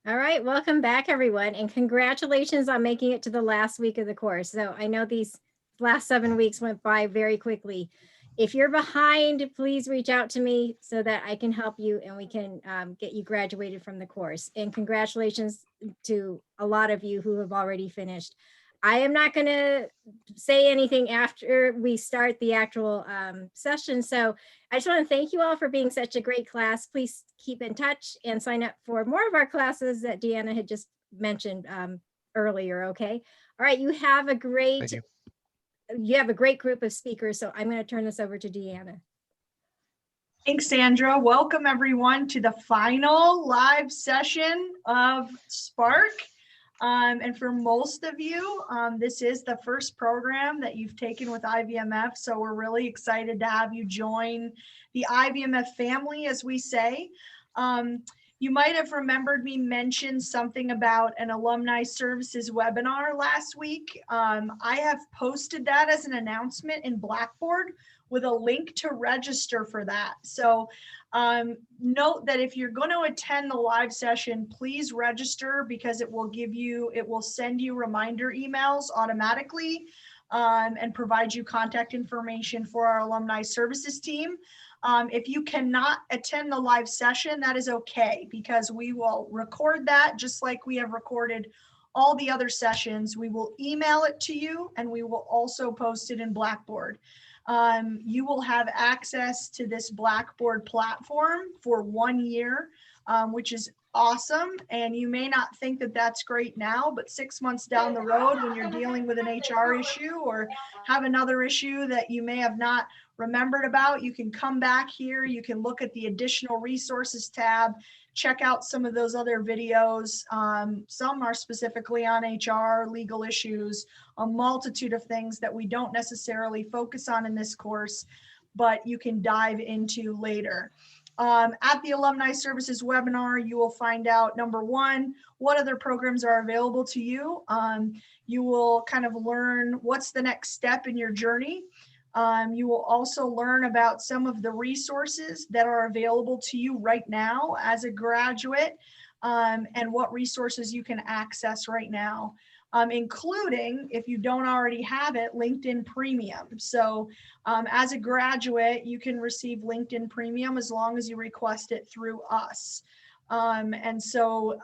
All right, welcome back, everyone, and congratulations on making it to the last week of the course. So I know these last 7 weeks went by very quickly. If you're behind, please reach out to me so that I can help you and we can get you graduated from the course. And congratulations to a lot of you who have already finished. I am not going to say anything after we start the actual session. So I just want to thank you all for being such a great class. Please keep in touch and sign up for more of our classes that Deanna had just mentioned earlier. Okay. All right. You have a great group of speakers. So I'm going to turn this over to Deanna. Thanks, Sandra. Welcome everyone to the final live session of Spark. And for most of you, this is the first program that you've taken with IVMF. So we're really excited to have you join the IVMF family, as we say. You might have remembered me mention something about an alumni services webinar last week. I have posted that as an announcement in Blackboard with a link to register for that. So note that if you're going to attend the live session, please register because it will send you reminder emails automatically and provide you contact information for our alumni services team. If you cannot attend the live session, that is okay because we will record that just like we have recorded all the other sessions. We will email it to you and we will also post it in Blackboard. You will have access to this Blackboard platform for 1 year, which is awesome. And you may not think that that's great now, but 6 months down the road, when you're dealing with an HR issue or have another issue that you may have not remembered about, you can come back here. You can look at the additional resources tab, check out some of those other videos. Some are specifically on HR, legal issues, a multitude of things that we don't necessarily focus on in this course, but you can dive into later. At the Alumni Services webinar, you will find out, number one, what other programs are available to you. You will kind of learn what's the next step in your journey. You will also learn about some of the resources that are available to you right now as a graduate and what resources you can access right now, including, if you don't already have it, LinkedIn Premium. So as a graduate, you can receive LinkedIn Premium as long as you request it through us. And so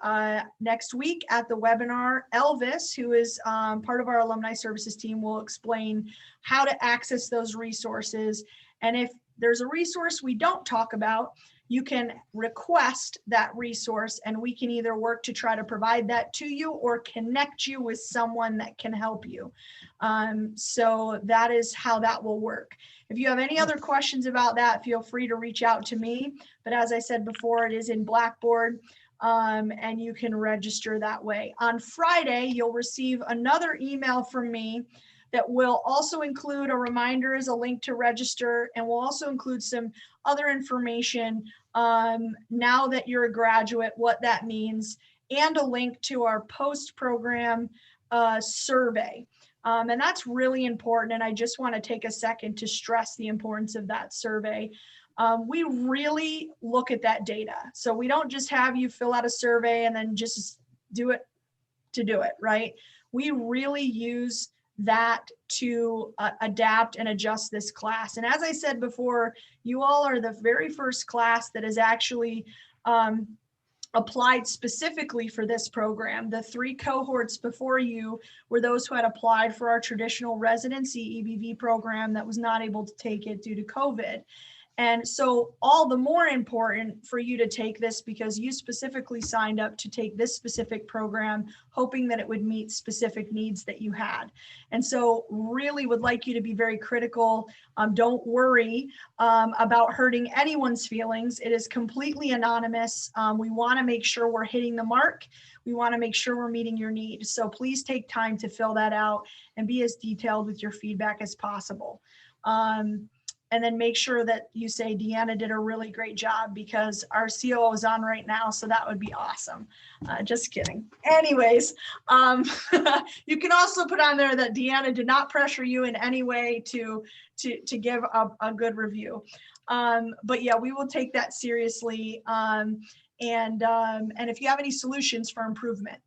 next week at the webinar, Elvis, who is part of our alumni services team, will explain how to access those resources. And if there's a resource we don't talk about, you can request that resource and we can either work to try to provide that to you or connect you with someone that can help you. So that is how that will work. If you have any other questions about that, feel free to reach out to me. But as I said before, it is in Blackboard and you can register that way. On Friday, you'll receive another email from me that will also include a reminder as a link to register, and will also include some other information now that you're a graduate, what that means, and a link to our post-program survey. And that's really important, and I just want to take a second to stress the importance of that survey. We really look at that data. So we don't just have you fill out a survey and then just do it to do it, right? We really use that to adapt and adjust this class. And as I said before, you all are the very first class that is actually applied specifically for this program. The 3 cohorts before you were those who had applied for our traditional residency EBV program that was not able to take it due to COVID. And so all the more important for you to take this because you specifically signed up to take this specific program, hoping that it would meet specific needs that you had. And so really would like you to be very critical. Don't worry about hurting anyone's feelings. It is completely anonymous. We want to make sure we're hitting the mark. We want to make sure we're meeting your needs. So please take time to fill that out and be as detailed with your feedback as possible. And then make sure that you say Deanna did a really great job because our COO is on right now, so that would be awesome. Just kidding. Anyways, you can also put on there that Deanna did not pressure you in any way to give a good review. But yeah, we will take that seriously. And if you have any solutions for improvement,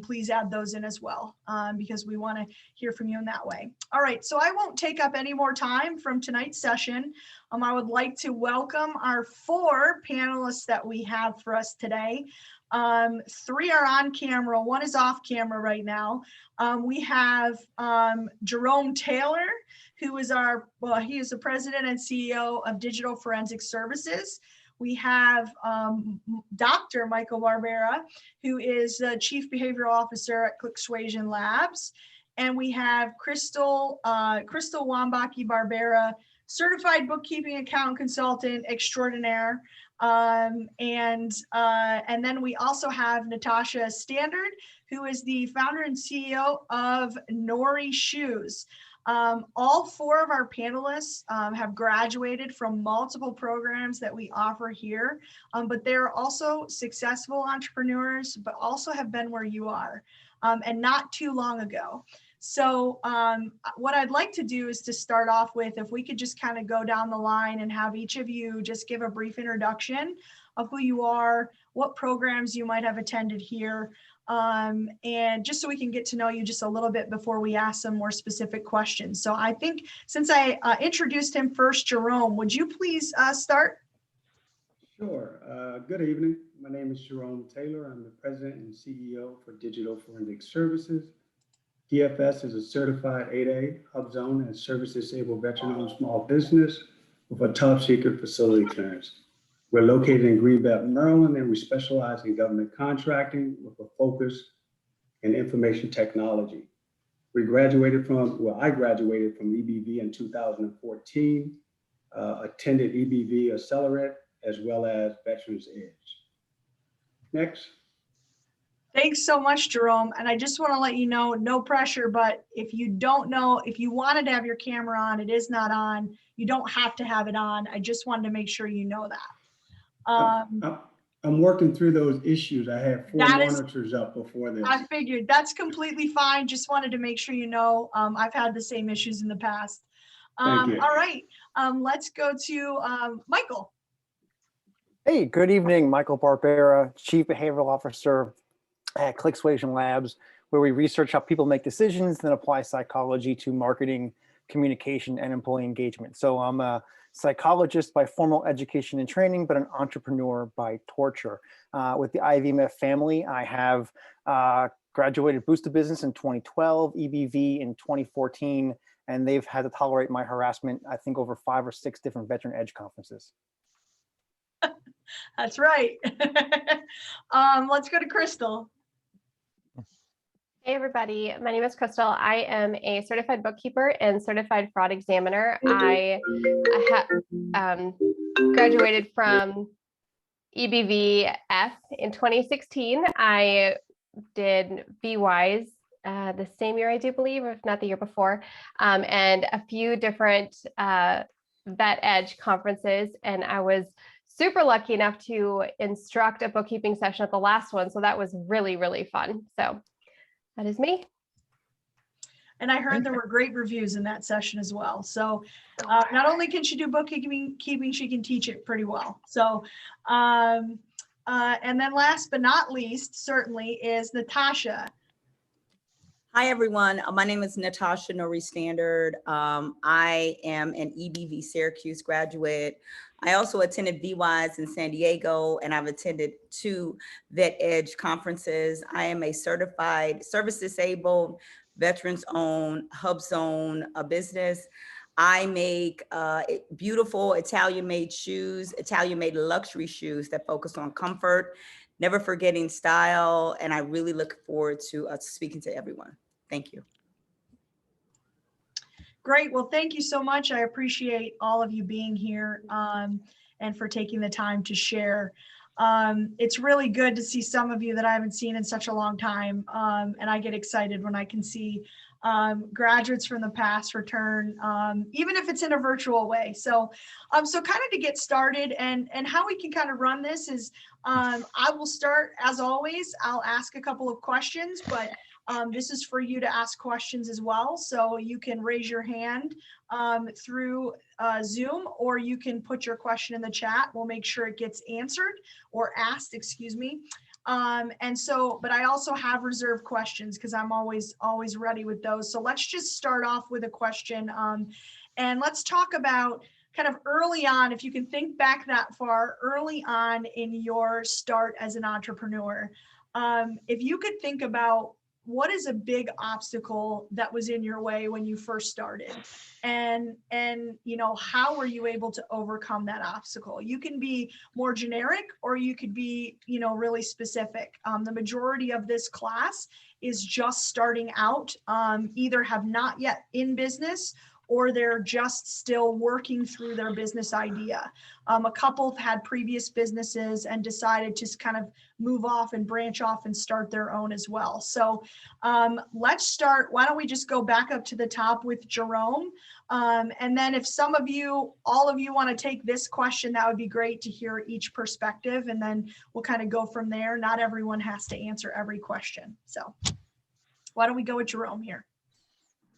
please add those in as well, because we want to hear from you in that way. All right, so I won't take up any more time from tonight's session. I would like to welcome our 4 panelists that we have for us today. 3 are on camera, 1 is off camera right now. We have Jerome Taylor, who is he is the president and CEO of Digital Forensic Services. We have Dr. Michael Barbera, who is the Chief Behavioral Officer at ClickSuasion Labs. And we have Crystal Wambaki Barbera, Certified Bookkeeping Accountant Consultant Extraordinaire. And then we also have Natasha Standard, who is the founder and CEO of Nori Shoes. All 4 of our panelists have graduated from multiple programs that we offer here, but they're also successful entrepreneurs, but also have been where you are, and not too long ago. So what I'd like to do is to start off with, if we could just kind of go down the line and have each of you just give a brief introduction of who you are, what programs you might have attended here, and just so we can get to know you just a little bit before we ask some more specific questions. So I think since I introduced him first, Jerome, would you please start? Sure. Good evening. My name is Jerome Taylor. I'm the president and CEO for Digital Forensic Services. DFS is a certified 8A hub zone and service disabled veteran-owned small business with a top secret facility clearance. We're located in Greenbelt, Maryland, and we specialize in government contracting with a focus in information technology. I graduated from EBV in 2014, attended EBV Accelerate, as well as Veterans Edge. Next. Thanks so much, Jerome. And I just want to let you know, no pressure, but if you don't know, if you wanted to have your camera on, it is not on. You don't have to have it on. I just wanted to make sure you know that. I'm working through those issues. I have 4 monitors up before this. I figured that's completely fine. Just wanted to make sure you know, I've had the same issues in the past. Thank you. All right, let's go to Michael. Hey, good evening. Michael Barbera, Chief Behavioral Officer at ClickSuasion Labs, where we research how people make decisions, then apply psychology to marketing, communication, and employee engagement. So I'm a psychologist by formal education and training, but an entrepreneur by torture. With the IVMF family, I have graduated Boost to Business in 2012, EBV in 2014, and they've had to tolerate my harassment, I think, over 5 or 6 different Veteran Edge conferences. That's right. Let's go to Crystal. Hey everybody, my name is Crystal. I am a certified bookkeeper and certified fraud examiner. I graduated from EBVF in 2016. I did VWise the same year, I do believe, if not the year before, and a few different Vet Edge conferences. And I was super lucky enough to instruct a bookkeeping session at the last one. So that was really, really fun. So that is me. And I heard there were great reviews in that session as well. So not only can she do bookkeeping, she can teach it pretty well. So, and then last but not least, certainly, is Natasha. Hi, everyone. My name is Natasha Nori Standard. I am an EBV Syracuse graduate. I also attended VWise in San Diego, and I've attended 2 Vet Edge conferences. I am a certified service disabled, veterans owned hub zone business. I make beautiful Italian-made shoes, Italian-made luxury shoes that focus on comfort, never forgetting style, and I really look forward to speaking to everyone. Thank you. Great. Well, thank you so much. I appreciate all of you being here and for taking the time to share. It's really good to see some of you that I haven't seen in such a long time. And I get excited when I can see graduates from the past return, even if it's in a virtual way. So kind of to get started and how we can kind of run this is I will start, as always, I'll ask a couple of questions, but This is for you to ask questions as well. So you can raise your hand through Zoom, or you can put your question in the chat. We'll make sure it gets answered or asked, excuse me. But I also have reserved questions because I'm always ready with those. So let's just start off with a question. And let's talk about kind of early on, if you can think back that far, early on in your start as an entrepreneur. If you could think about what is a big obstacle that was in your way when you first started, and how were you able to overcome that obstacle? You can be more generic, or you could be really specific. The majority of this class is just starting out, either have not yet in business, or they're just still working through their business idea. A couple have had previous businesses and decided to kind of move off and branch off and start their own as well. So let's start. Why don't we just go back up to the top with Jerome? And then if all of you want to take this question, that would be great to hear each perspective. And then we'll kind of go from there. Not everyone has to answer every question. So why don't we go with Jerome here?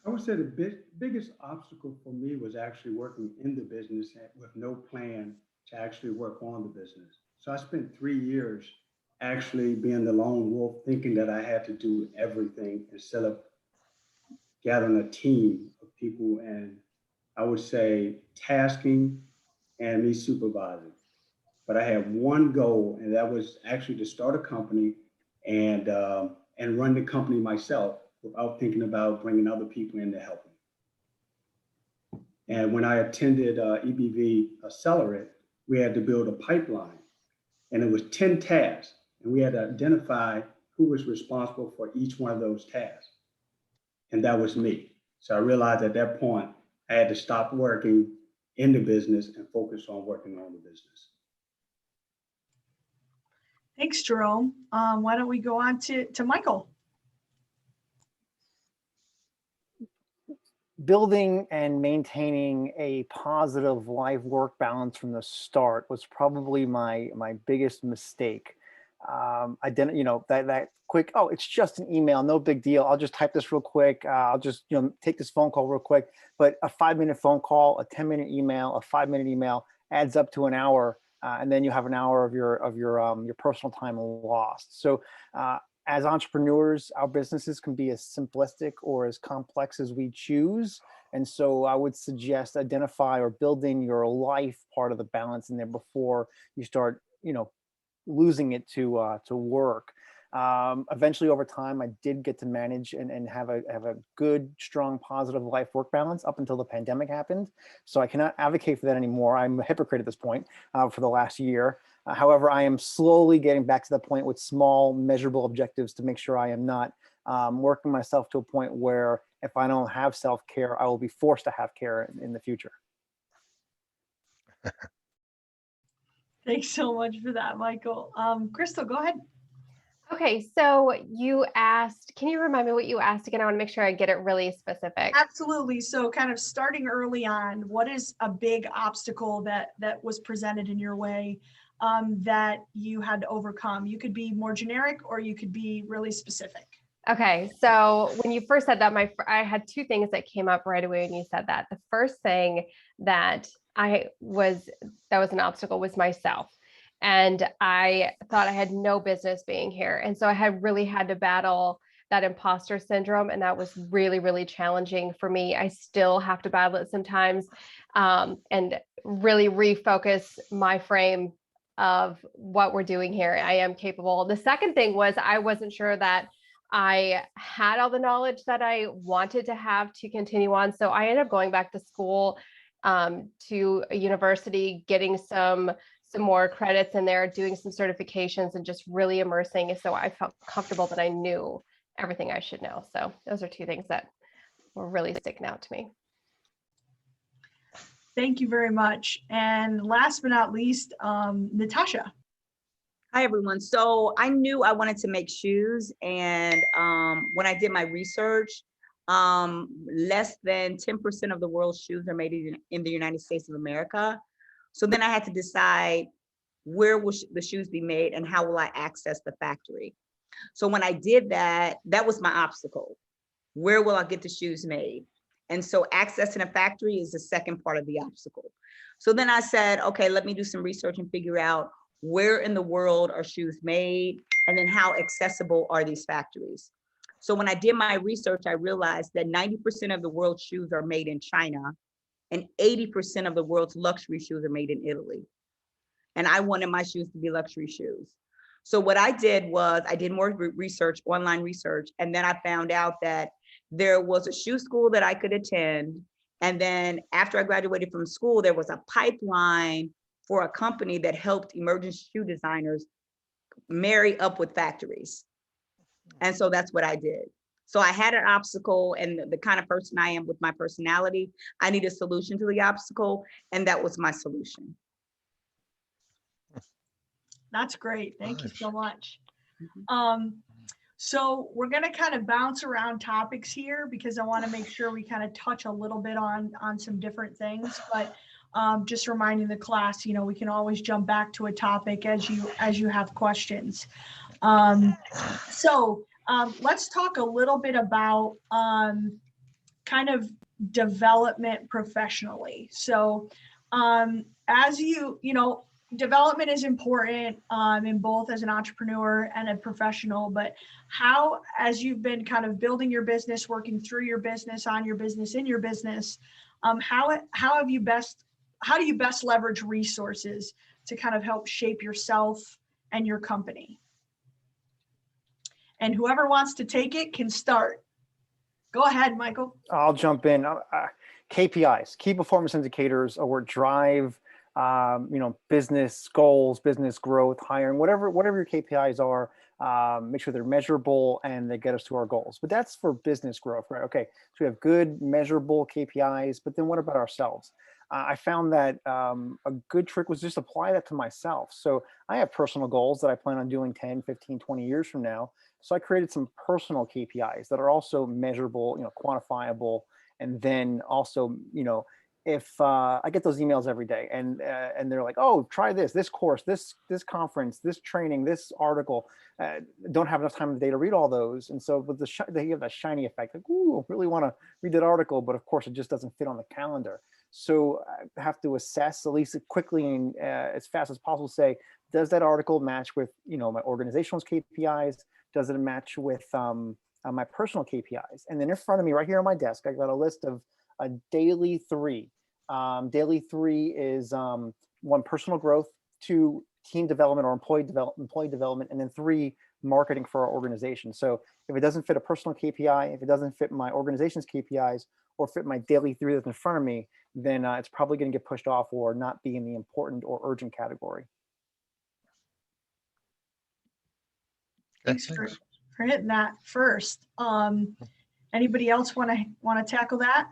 I would say the biggest obstacle for me was actually working in the business with no plan to actually work on the business. So I spent 3 years actually being the lone wolf, thinking that I had to do everything instead of gathering a team of people, and I would say tasking and me supervising. But I had one goal, and that was actually to start a company and run the company myself, without thinking about bringing other people in to help me. And when I attended EBV Accelerate, we had to build a pipeline, and it was 10 tasks, and we had to identify who was responsible for each one of those tasks. And that was me. So I realized at that point, I had to stop working in the business and focus on working on the business. Thanks, Jerome. Why don't we go on to Michael? Building and maintaining a positive life-work balance from the start was probably my biggest mistake. I didn't, that quick, oh, it's just an email, no big deal. I'll just type this real quick. I'll just, take this phone call real quick. But a 5-minute phone call, a 10-minute email, a 5-minute email adds up to an hour, and then you have an hour of your personal time lost. So as entrepreneurs, our businesses can be as simplistic or as complex as we choose. And so I would suggest identify or building your life part of the balance in there before you start, losing it to work. Eventually over time, I did get to manage and have a good, strong, positive life-work balance up until the pandemic happened. So I cannot advocate for that anymore. I'm a hypocrite at this point for the last year. However, I am slowly getting back to the point with small, measurable objectives to make sure I am not working myself to a point where if I don't have self-care, I will be forced to have care in the future. Thanks so much for that, Michael. Crystal, go ahead. Okay, so you asked, can you remind me what you asked again? I want to make sure I get it really specific. Absolutely. So kind of starting early on, what is a big obstacle that was presented in your way that you had to overcome? You could be more generic, or you could be really specific. Okay, so when you first said that, I had 2 things that came up right away when you said that. The first thing that was an obstacle was myself. And I thought I had no business being here. And so I had really had to battle that imposter syndrome. And that was really, really challenging for me. I still have to battle it sometimes, and really refocus my frame of what we're doing here. I am capable. The second thing was I wasn't sure that I had all the knowledge that I wanted to have to continue on. So I ended up going back to school, to a university, getting some more credits in there, doing some certifications, and just really immersing. So I felt comfortable that I knew everything I should know. So those are 2 things that were really sticking out to me. Thank you very much. And last but not least, Natasha. Hi, everyone. So I knew I wanted to make shoes. And when I did my research, less than 10% of the world's shoes are made in the United States of America. So then I had to decide, where will the shoes be made and how will I access the factory? So when I did that, that was my obstacle. Where will I get the shoes made? And so accessing a factory is the second part of the obstacle. So then I said, okay, let me do some research and figure out where in the world are shoes made, and then how accessible are these factories? So when I did my research, I realized that 90% of the world's shoes are made in China, and 80% of the world's luxury shoes are made in Italy. And I wanted my shoes to be luxury shoes. So what I did was I did more research, online research, and then I found out that there was a shoe school that I could attend. And then after I graduated from school, there was a pipeline for a company that helped emerging shoe designers marry up with factories. And so that's what I did. So I had an obstacle, and the kind of person I am with my personality, I need a solution to the obstacle, and that was my solution. That's great. Thank you so much. Mhm. So we're going to kind of bounce around topics here because I want to make sure we kind of touch a little bit on some different things, but just reminding the class, you know, we can always jump back to a topic as you have questions. So let's talk a little bit about kind of development professionally. So as you know, development is important in both as an entrepreneur and a professional, but how, as you've been kind of building your business, working through your business, on your business, in your business, how do you best leverage resources to kind of help shape yourself and your company? And whoever wants to take it can start. Go ahead, Michael. I'll jump in. KPIs, key performance indicators, or drive, business goals, business growth, hiring, whatever your KPIs are. Make sure they're measurable and they get us to our goals. But that's for business growth, right? Okay, so we have good measurable KPIs, but then what about ourselves? I found that a good trick was just apply that to myself. So I have personal goals that I plan on doing 10, 15, 20 years from now. So I created some personal KPIs that are also measurable, quantifiable. And then also, if I get those emails every day and they're like, oh, try this course, this conference, this training, this article, don't have enough time of the day to read all those. And so with they have that shiny effect, like, ooh, I really want to read that article, but of course it just doesn't fit on the calendar. So I have to assess, at least quickly and as fast as possible, say, does that article match with, my organizational KPIs? Does it match with my personal KPIs? And then in front of me, right here on my desk, I got a list of a daily 3. Daily 3 is 1, personal growth, 2, team development or employee development, and then 3, marketing for our organization. So if it doesn't fit a personal KPI, if it doesn't fit my organization's KPIs, or fit my daily 3 that's in front of me, then it's probably going to get pushed off or not be in the important or urgent category. Thanks for hitting that first. Anybody else want to tackle that?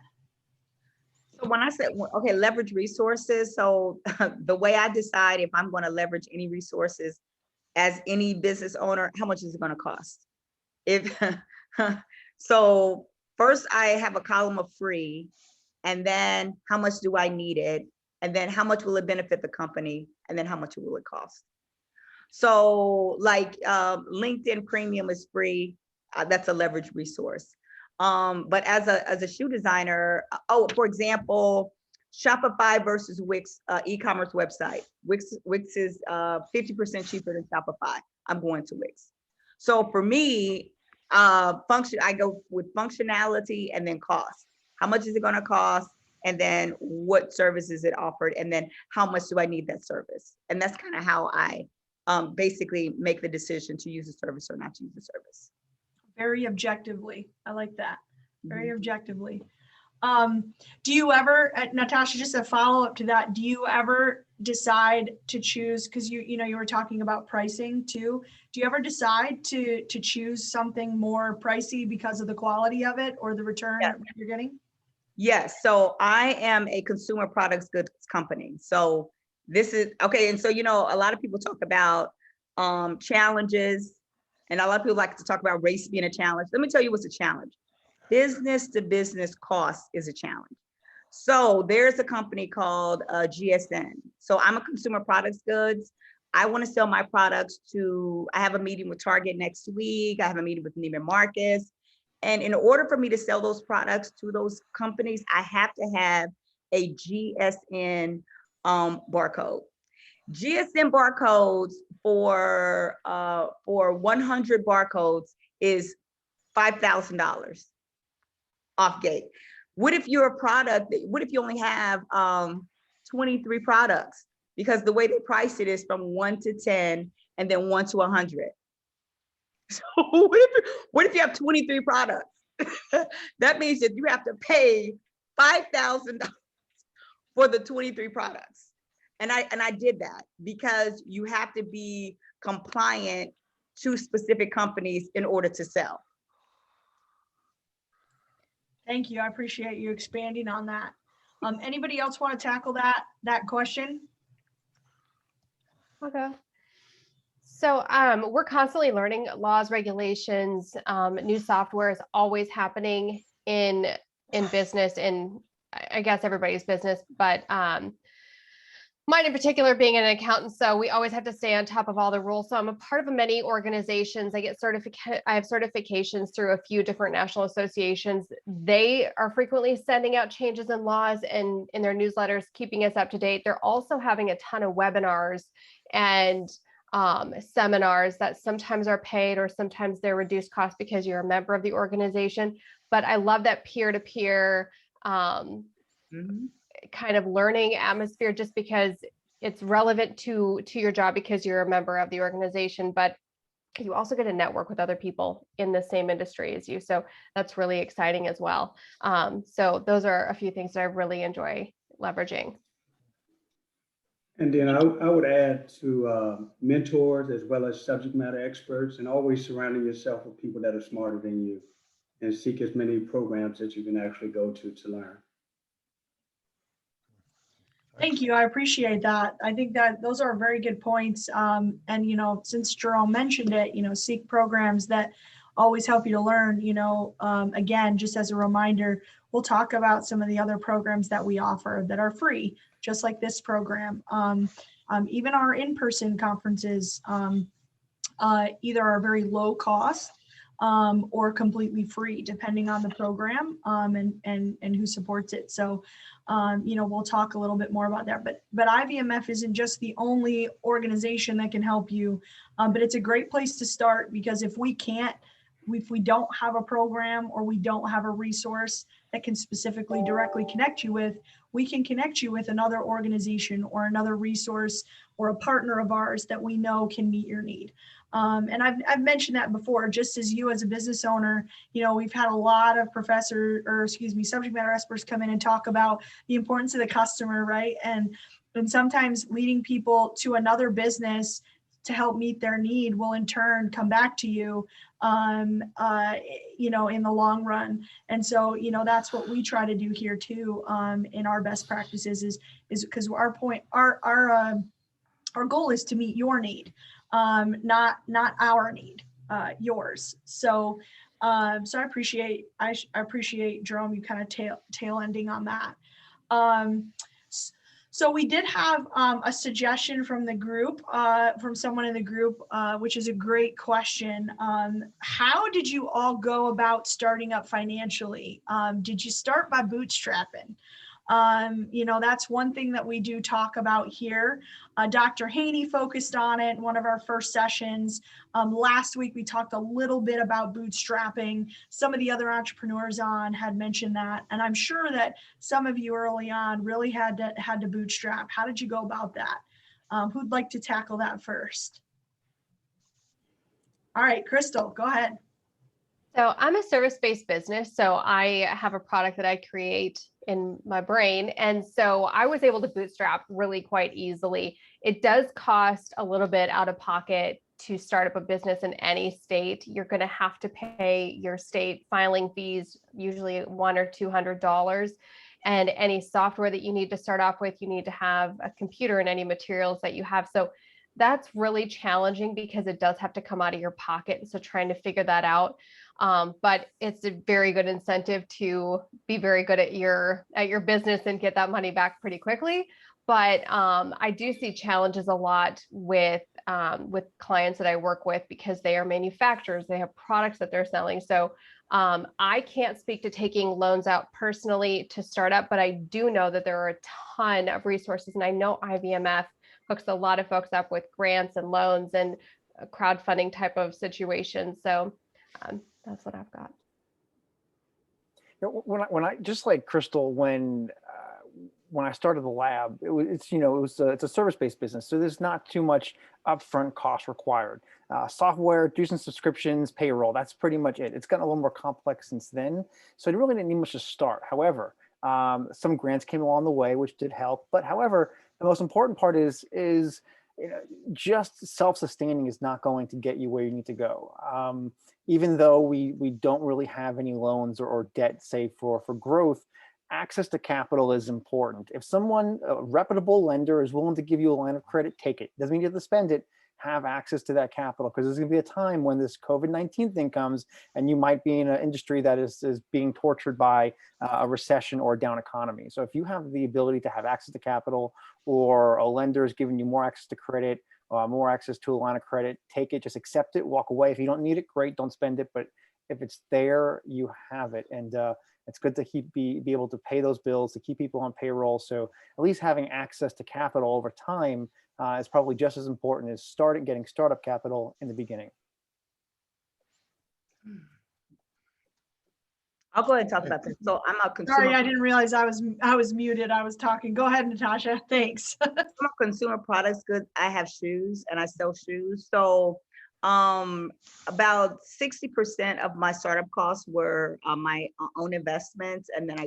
So when I said, okay, leverage resources. So the way I decide if I'm going to leverage any resources as any business owner, how much is it going to cost? So first I have a column of free, and then how much do I need it? And then how much will it benefit the company? And then how much will it cost? So like LinkedIn Premium is free. That's a leverage resource. But as a shoe designer, for example, Shopify versus Wix e-commerce website. Wix is 50% cheaper than Shopify. I'm going to Wix. So for me, I go with functionality and then cost. How much is it going to cost? And then what service is it offered? And then how much do I need that service? And that's kind of how I basically make the decision to use the service or not to use the service. Very objectively. I like that. Very objectively. Do you ever, Natasha, just a follow up to that, do you ever decide to choose, because you were talking about pricing too, do you ever decide to choose something more pricey because of the quality of it or the return that you're getting? Yes. So I am a consumer products goods company. So this is okay. And so, a lot of people talk about challenges, and a lot of people like to talk about race being a challenge. Let me tell you what's a challenge. Business to business cost is a challenge. So there's a company called GSN. So I'm a consumer products goods. I want to sell my products to, I have a meeting with Target next week. I have a meeting with Neiman Marcus. And in order for me to sell those products to those companies, I have to have a GSN barcode. GSM barcodes for 100 barcodes is $5,000 off gate. What if you're a product, what if you only have 23 products? Because the way they price it is from 1 to 10 and then 1 to 100. So what if you have 23 products? That means that you have to pay $5,000 for the 23 products. And I did that because you have to be compliant to specific companies in order to sell. Thank you. I appreciate you expanding on that. Anybody else want to tackle that question? Okay. So we're constantly learning laws, regulations, new software is always happening in business, in I guess everybody's business, but mine in particular being an accountant, so we always have to stay on top of all the rules. So I'm a part of many organizations. I have certifications through a few different national associations. They are frequently sending out changes in laws and in their newsletters, keeping us up to date. They're also having a ton of webinars and seminars that sometimes are paid or sometimes they're reduced cost because you're a member of the organization. But I love that peer-to-peer kind of learning atmosphere, just because it's relevant to your job because you're a member of the organization, but you also get to network with other people in the same industry as you. So that's really exciting as well. So those are a few things that I really enjoy leveraging. And then I would add to mentors as well as subject matter experts, and always surrounding yourself with people that are smarter than you, and seek as many programs that you can actually go to learn. Thank you. I appreciate that. I think that those are very good points. And, since Jerome mentioned it, seek programs that always help you to learn. Again, just as a reminder, we'll talk about some of the other programs that we offer that are free, just like this program. Even our in-person conferences either are very low cost or completely free, depending on the program and who supports it. So, we'll talk a little bit more about that. But IVMF isn't just the only organization that can help you, but it's a great place to start, because if we don't have a program or we don't have a resource that can specifically directly connect you with, we can connect you with another organization or another resource or a partner of ours that we know can meet your need. And I've mentioned that before, just as you as a business owner, we've had a lot of subject matter experts come in and talk about the importance of the customer, right? And sometimes leading people to another business to help meet their need will in turn come back to you, in the long run. And so, that's what we try to do here too, in our best practices is because our goal is to meet your need, not our need, yours. So, I appreciate Jerome, you kind of tail ending on that. So we did have a suggestion from the group, from someone in the group, which is a great question. How did you all go about starting up financially? Did you start by bootstrapping? That's one thing that we do talk about here. Dr. Haney focused on it in one of our first sessions. Last week, we talked a little bit about bootstrapping. Some of the other entrepreneurs had mentioned that. And I'm sure that some of you early on really had to bootstrap. How did you go about that? Who'd like to tackle that first? All right, Crystal, go ahead. So I'm a service-based business. So I have a product that I create in my brain. And so I was able to bootstrap really quite easily. It does cost a little bit out of pocket to start up a business in any state. You're going to have to pay your state filing fees, usually $100 or $200. And any software that you need to start off with, you need to have a computer and any materials that you have. So that's really challenging because it does have to come out of your pocket. So trying to figure that out. But it's a very good incentive to be very good at your business and get that money back pretty quickly. But I do see challenges a lot with clients that I work with because they are manufacturers, they have products that they're selling. So I can't speak to taking loans out personally to start up, but I do know that there are a ton of resources. And I know IBMF hooks a lot of folks up with grants and loans and crowdfunding type of situations. So that's what I've got. When I just like Crystal, when I started the lab, it's a service-based business, so there's not too much upfront cost required. Software, do some subscriptions, payroll, that's pretty much it. It's gotten a little more complex since then, so I really didn't need much to start. However, some grants came along the way, which did help. But however, the most important part is just self-sustaining is not going to get you where you need to go. Even though we don't really have any loans or debt saved for growth, access to capital is important. If someone, a reputable lender, is willing to give you a line of credit, take it. Doesn't mean you have to spend it. Have access to that capital, because there's going to be a time when this COVID-19 thing comes and you might be in an industry that is being tortured by a recession or a down economy. So if you have the ability to have access to capital, or a lender is giving you more access to credit, more access to a line of credit, take it, just accept it, walk away. If you don't need it, great, don't spend it. But if it's there, you have it. And it's good to be able to pay those bills, to keep people on payroll. So at least having access to capital over time is probably just as important as getting startup capital in the beginning. I'll go ahead and talk about this. So I'm a consumer. Sorry, I didn't realize I was muted. I was talking. Go ahead, Natasha. Thanks. I'm a consumer products good. I have shoes and I sell shoes. So about 60% of my startup costs were my own investments, and then I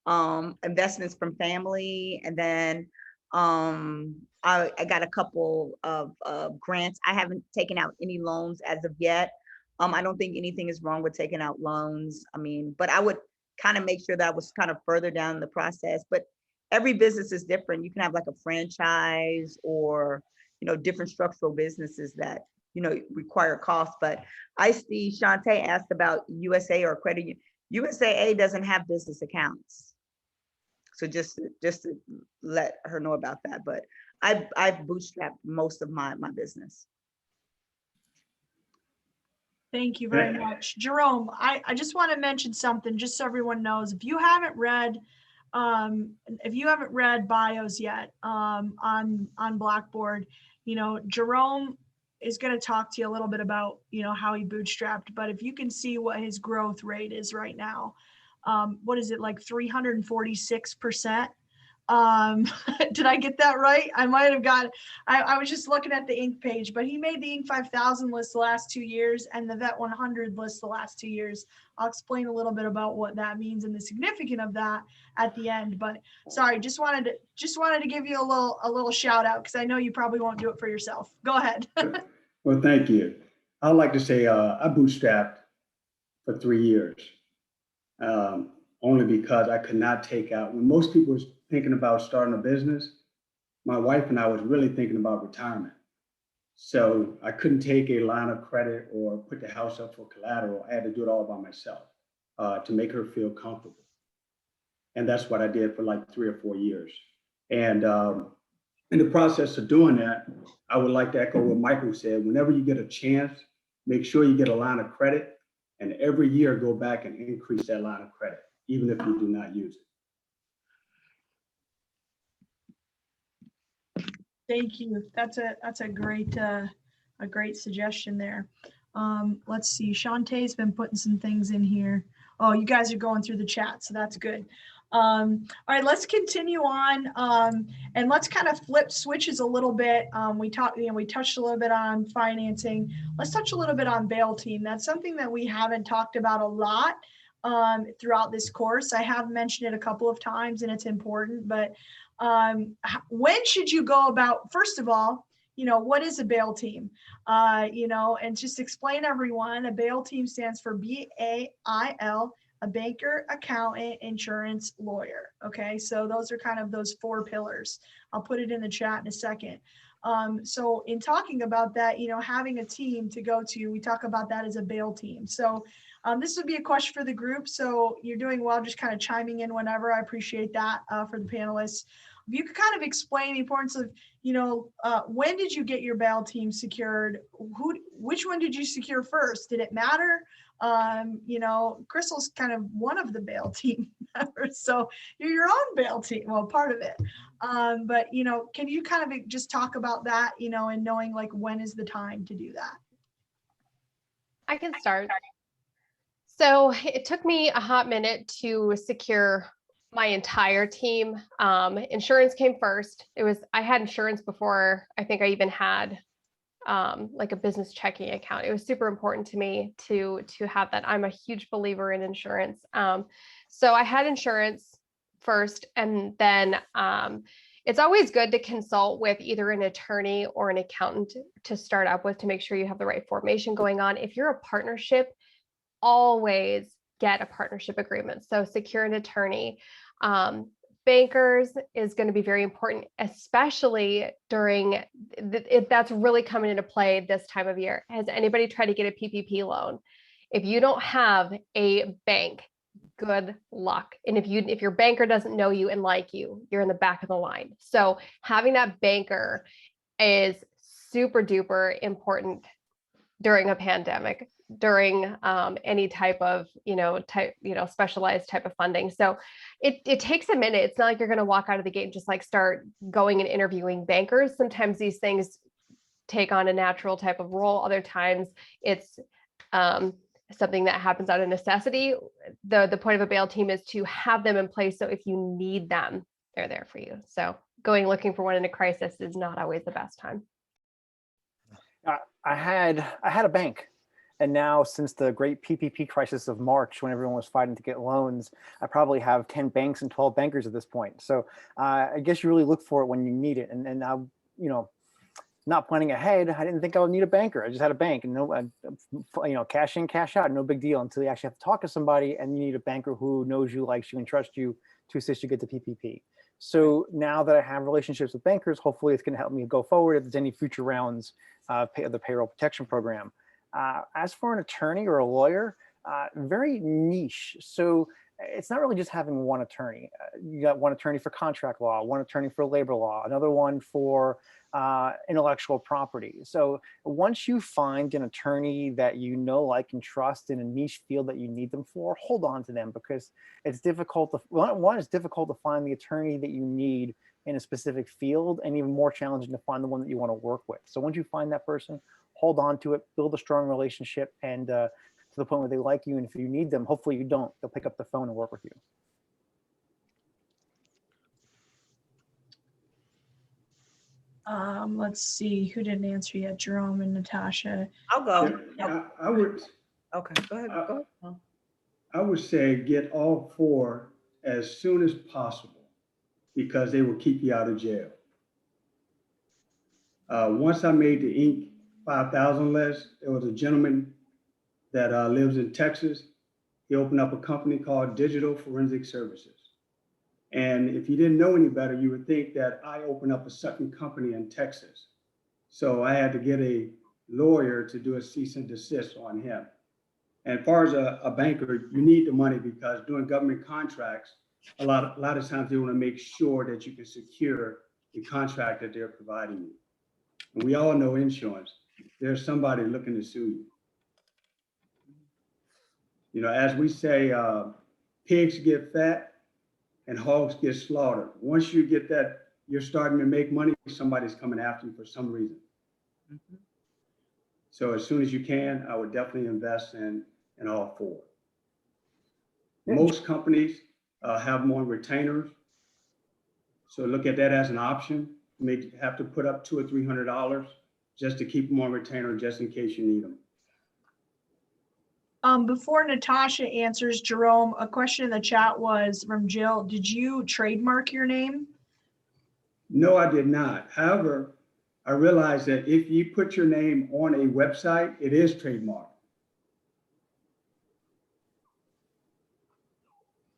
got investments from family, and then I got a couple of grants. I haven't taken out any loans as of yet. I don't think anything is wrong with taking out loans. I mean, but I would kind of make sure that I was kind of further down the process. But every business is different. You can have like a franchise or, different structural businesses that, require costs. But I see Shantae asked about USA or credit union. USAA doesn't have business accounts. So just to let her know about that. But I've bootstrapped most of my business. Thank you very much. Jerome, I just want to mention something just so everyone knows. If you haven't read bios yet on Blackboard, Jerome is going to talk to you a little bit about, how he bootstrapped. But if you can see what his growth rate is right now, what is it, like 346%? Did I get that right? I might have got, I was just looking at the Inc. page, but he made the Inc. 5000 list the last 2 years and the Vet 100 list the last 2 years. I'll explain a little bit about what that means and the significance of that at the end. But sorry, just wanted to give you a little shout out, because I know you probably won't do it for yourself. Go ahead. Well, thank you. I'd like to say I bootstrapped for 3 years, only because I could not take out, when most people was thinking about starting a business, my wife and I was really thinking about retirement. So I couldn't take a line of credit or put the house up for collateral. I had to do it all by myself to make her feel comfortable. And that's what I did for like 3 or 4 years. And in the process of doing that, I would like to echo what Michael said. Whenever you get a chance, make sure you get a line of credit, and every year go back and increase that line of credit, even if you do not use it. Thank you. That's a great suggestion there. Let's see. Shantae's been putting some things in here. Oh, you guys are going through the chat, so that's good. All right, let's continue on, and let's kind of flip switches a little bit. We touched a little bit on financing. Let's touch a little bit on bail team. That's something that we haven't talked about a lot throughout this course. I have mentioned it a couple of times, and it's important. But when should you go about? First of all, what is a bail team? And just explain everyone. A bail team stands for BAIL. A banker, accountant, insurance, lawyer. Okay, so those are kind of those 4 pillars. I'll put it in the chat in a second. So in talking about that, having a team to go to, we talk about that as a bail team. So this would be a question for the group. So you're doing well, just kind of chiming in whenever. I appreciate that for the panelists. if you could kind of explain the importance of, when did you get your bail team secured? Which one did you secure first? Did it matter? Crystal's kind of one of the bail team members, so you're your own bail team, well, part of it. But can you kind of just talk about that, and knowing like when is the time to do that? I can start. So it took me a hot minute to secure my entire team. Insurance came first. I had insurance before I think I even had like a business checking account. It was super important to me to have that. I'm a huge believer in insurance. So I had insurance first, and then it's always good to consult with either an attorney or an accountant to start up with to make sure you have the right formation going on. If you're a partnership, always get a partnership agreement. So secure an attorney. Bankers is going to be very important, especially during if that's really coming into play this time of year. Has anybody tried to get a PPP loan? If you don't have a bank, good luck. And if your banker doesn't know you and like you, you're in the back of the line. So having that banker is super duper important during a pandemic, during any type of, specialized type of funding. So it takes a minute. It's not like you're going to walk out of the gate and just like start going and interviewing bankers. Sometimes these things take on a natural type of role. Other times it's something that happens out of necessity. The point of a bail team is to have them in place. So if you need them, they're there for you. So going looking for one in a crisis is not always the best time. I had a bank, and now since the great PPP crisis of March, when everyone was fighting to get loans, I probably have 10 banks and 12 bankers at this point. So I guess you really look for it when you need it. And now, not planning ahead, I didn't think I would need a banker. I just had a bank, and cash in, cash out, no big deal until you actually have to talk to somebody, and you need a banker who knows you, likes you, and trusts you to assist you get the PPP. So now that I have relationships with bankers, hopefully it's going to help me go forward if there's any future rounds of the payroll protection program. As for an attorney or a lawyer, very niche. So it's not really just having one attorney. You got one attorney for contract law, one attorney for labor law, another one for intellectual property. So once you find an attorney that like, and trust in a niche field that you need them for, hold on to them, because it's difficult to, one, it's difficult to find the attorney that you need in a specific field, and even more challenging to find the one that you want to work with. So once you find that person, hold on to it, build a strong relationship, and to the point where they like you. And if you need them, hopefully you don't, they'll pick up the phone and work with you. Let's see, who didn't answer yet? Jerome and Natasha. I'll go. Yeah, I would. Okay, go ahead. Go ahead. I would say get all 4 as soon as possible, because they will keep you out of jail. Once I made the Inc. 5,000 list, there was a gentleman that lives in Texas. He opened up a company called Digital Forensic Services. And if you didn't know any better, you would think that I opened up a second company in Texas. So I had to get a lawyer to do a cease and desist on him. And as far as a banker, you need the money, because doing government contracts, a lot of times they want to make sure that you can secure the contract that they're providing you. And we all know insurance. There's somebody looking to sue you. As we say, pigs get fat and hogs get slaughtered. Once you get that, you're starting to make money, somebody's coming after you for some reason. Mm-hmm. So as soon as you can, I would definitely invest in all 4. Most companies have more retainers. So look at that as an option. You may have to put up $200 or $300 just to keep them on retainer, just in case you need them. Before Natasha answers, Jerome, a question in the chat was from Jill. Did you trademark your name? No, I did not. However, I realized that if you put your name on a website, it is trademarked.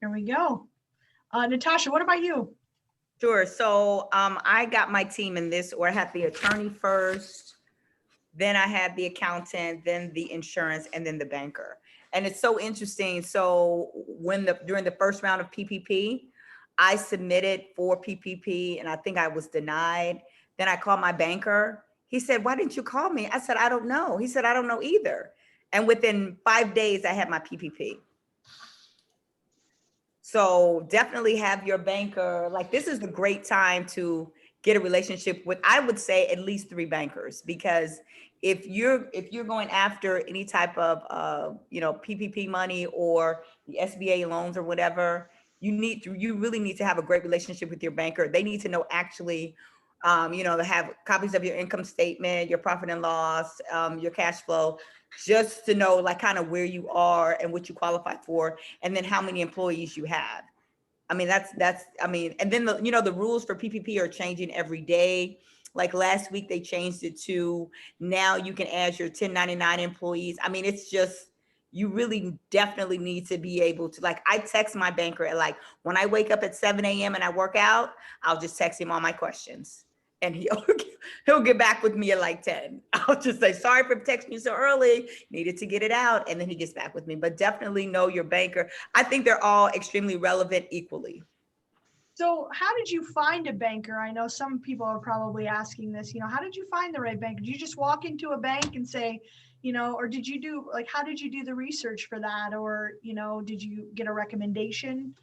Here we go. Natasha, what about you? Sure. So I got my team in this, or I had the attorney first, then I had the accountant, then the insurance, and then the banker. And it's so interesting. So during the first round of PPP, I submitted for PPP and I think I was denied. Then I called my banker. He said, why didn't you call me? I said, I don't know. He said, I don't know either. And within 5 days, I had my PPP. So definitely have your banker, like this is a great time to get a relationship with, I would say at least 3 bankers, because if you're going after any type of PPP money or the SBA loans or whatever, you really need to have a great relationship with your banker. They need to know actually, to have copies of your income statement, your profit and loss, your cash flow, just to know like kind of where you are and what you qualify for, and then how many employees you have. I mean, and then the rules for PPP are changing every day. Like last week, they changed it to now you can add your 1099 employees. I mean, it's just, you really definitely need to be able to, like, I text my banker at like, when I wake up at 7 a.m. and I work out, I'll just text him all my questions. And he'll get back with me at like 10. I'll just say, sorry for texting you so early, needed to get it out. And then he gets back with me, but definitely know your banker. I think they're all extremely relevant equally. So how did you find a banker? I know some people are probably asking this, how did you find the right banker? Did you just walk into a bank and say, or did you do, like, how did you do the research for that? Or, did you get a recommendation?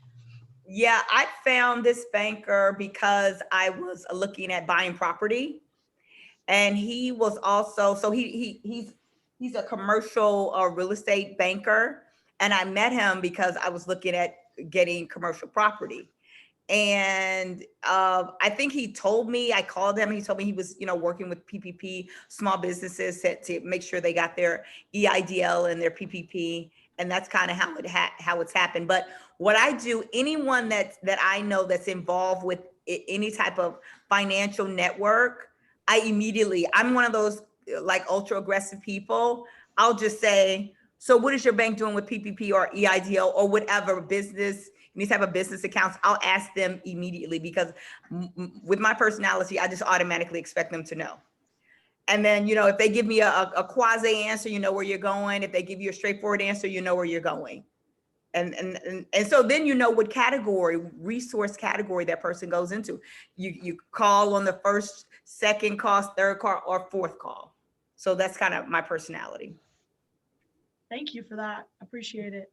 Yeah, I found this banker because I was looking at buying property, and he was also, so he's a commercial real estate banker, and I met him because I was looking at getting commercial property. And I think he told me, I called him, he told me he was, working with PPP small businesses to make sure they got their EIDL and their PPP. And that's kind of how it's happened. But what I do, anyone that I know that's involved with any type of financial network, I'm one of those like ultra aggressive people. I'll just say, so what is your bank doing with PPP or EIDL or whatever business, any type of business accounts? I'll ask them immediately, because with my personality, I just automatically expect them to know. And then, if they give me a quasi answer, you know where you're going. If they give you a straightforward answer, you know where you're going. And so then what category, resource category that person goes into. You call on the first, second call, third call, or fourth call. So that's kind of my personality. Thank you for that. Appreciate it.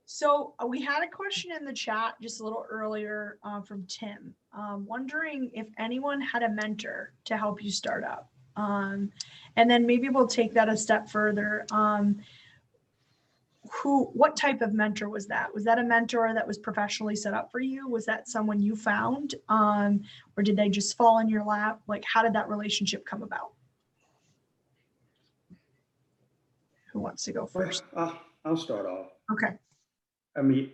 So we had a question in the chat just a little earlier from Tim, wondering if anyone had a mentor to help you start up. And then maybe we'll take that a step further. What type of mentor was that? Was that a mentor that was professionally set up for you? Was that someone you found? Or did they just fall in your lap? Like, how did that relationship come about? Who wants to go first? I'll start off. Okay. I mean,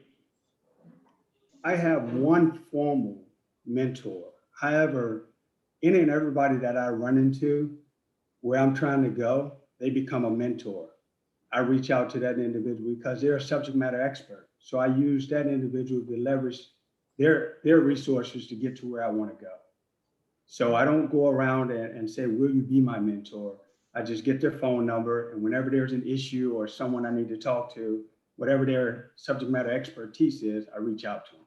I have one formal mentor. However, any and everybody that I run into where I'm trying to go, they become a mentor. I reach out to that individual because they're a subject matter expert. So I use that individual to leverage their resources to get to where I want to go. So I don't go around and say, will you be my mentor? I just get their phone number, and whenever there's an issue or someone I need to talk to, whatever their subject matter expertise is, I reach out to them.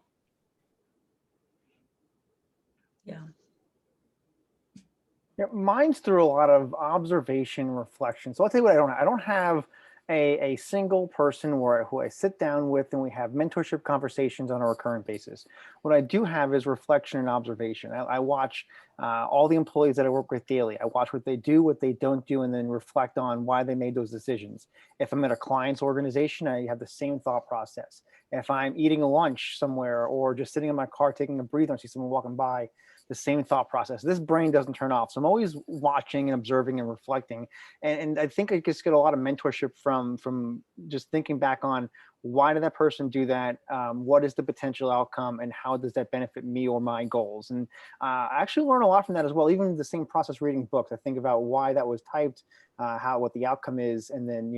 Yeah. Mine's through a lot of observation, reflection. So I'll tell you what I don't have a single person who I sit down with and we have mentorship conversations on a recurrent basis. What I do have is reflection and observation. I watch all the employees that I work with daily. I watch what they do, what they don't do, and then reflect on why they made those decisions. If I'm at a client's organization, I have the same thought process. If I'm eating a lunch somewhere or just sitting in my car taking a breather and see someone walking by, the same thought process. This brain doesn't turn off. So I'm always watching and observing and reflecting. And I think I just get a lot of mentorship from just thinking back on why did that person do that? What is the potential outcome, and how does that benefit me or my goals? And I actually learn a lot from that as well. Even the same process reading books, I think about why that was typed, what the outcome is, and then,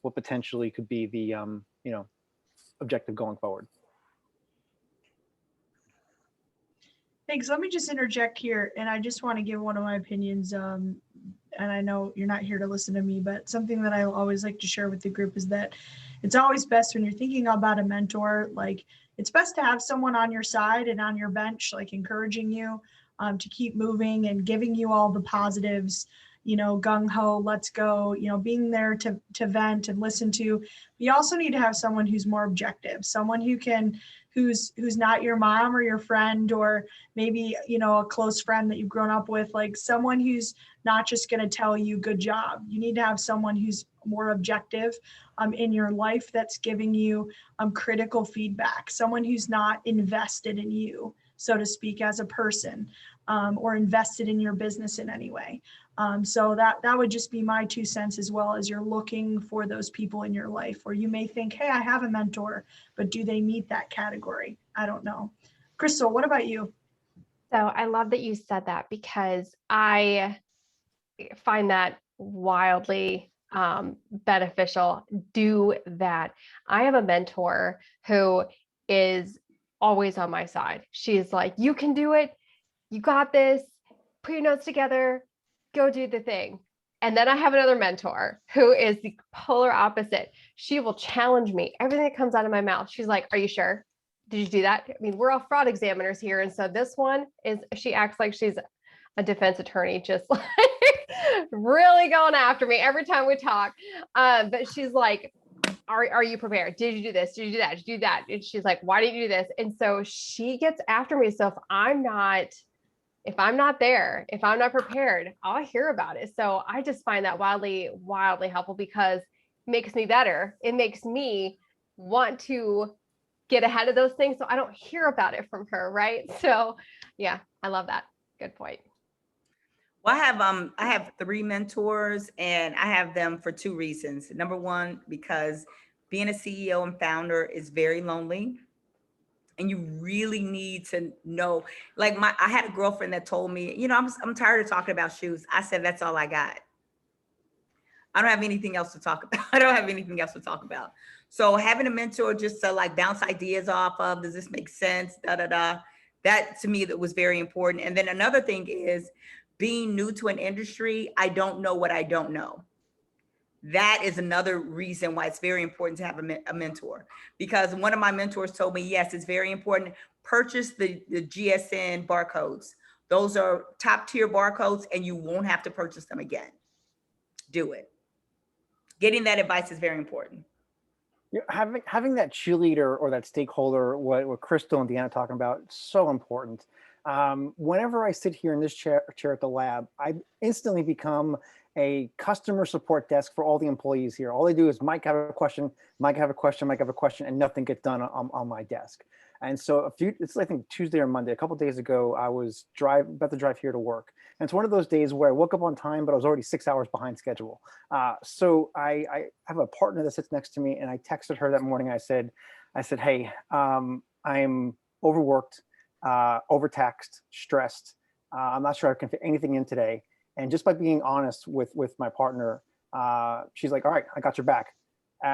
what potentially could be the, objective going forward. Thanks. Let me just interject here, and I just want to give one of my opinions. And I know you're not here to listen to me, but something that I always like to share with the group is that it's always best when you're thinking about a mentor, like, it's best to have someone on your side and on your bench, like encouraging you to keep moving and giving you all the positives, gung ho, let's go, being there to vent and listen to. You also need to have someone who's more objective, someone who's not your mom or your friend, or maybe, a close friend that you've grown up with, like someone who's not just going to tell you good job. You need to have someone who's more objective in your life, that's giving you critical feedback, someone who's not invested in you, so to speak, as a person, or invested in your business in any way. So that would just be my 2 cents, as well, as you're looking for those people in your life where you may think, hey, I have a mentor, but do they meet that category? I don't know. Crystal, what about you? So I love that you said that, because I find that wildly beneficial. Do that. I have a mentor who is always on my side. She's like, you can do it. You got this. Put your notes together. Go do the thing. And then I have another mentor who is the polar opposite. She will challenge me. Everything that comes out of my mouth, she's like, are you sure? Did you do that? I mean, we're all fraud examiners here. And so this one is, she acts like she's a defense attorney, just like really going after me every time we talk. But she's like, are you prepared? Did you do this? Did you do that? Did you do that? And she's like, why did you do this? And so she gets after me. So if I'm not there, if I'm not prepared, I'll hear about it. So I just find that wildly, wildly helpful, because it makes me better. It makes me want to get ahead of those things so I don't hear about it from her, right? So yeah, I love that. Good point. Well, I have 3 mentors, and I have them for 2 reasons. Number one, because being a CEO and founder is very lonely. And you really need to know, like I had a girlfriend that told me, I'm tired of talking about shoes. I said, that's all I got. I don't have anything else to talk about. I don't have anything else to talk about. So having a mentor just to like bounce ideas off of, does this make sense? That to me, that was very important. And then another thing is, being new to an industry, I don't know what I don't know. That is another reason why it's very important to have a mentor, because one of my mentors told me, yes, it's very important. Purchase the GSN barcodes. Those are top tier barcodes, and you won't have to purchase them again. Do it. Getting that advice is very important. Yeah, having that cheerleader or that stakeholder, what Crystal and Deanna are talking about, so important. Whenever I sit here in this chair at the lab, I instantly become a customer support desk for all the employees here. All they do is Mike have a question, Mike have a question, Mike have a question, and nothing gets done on my desk. And so it's I think Tuesday or Monday, a couple of days ago, I was about to drive here to work. And it's one of those days where I woke up on time, but I was already 6 hours behind schedule. So I have a partner that sits next to me, and I texted her that morning. I said, hey, I'm overworked, overtaxed, stressed. I'm not sure I can fit anything in today. And just by being honest with my partner, she's like, all right, I got your back.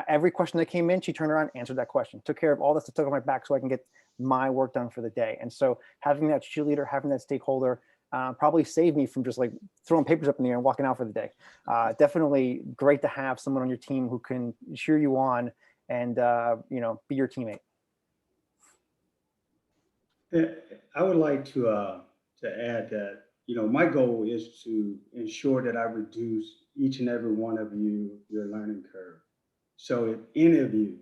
Every question that came in, she turned around, answered that question, took care of all this that took on my back so I can get my work done for the day. And so having that cheerleader, having that stakeholder probably saved me from just like throwing papers up in the air and walking out for the day. Definitely great to have someone on your team who can cheer you on and, be your teammate. I would like to add that, my goal is to ensure that I reduce each and every one of your learning curve. So if any of you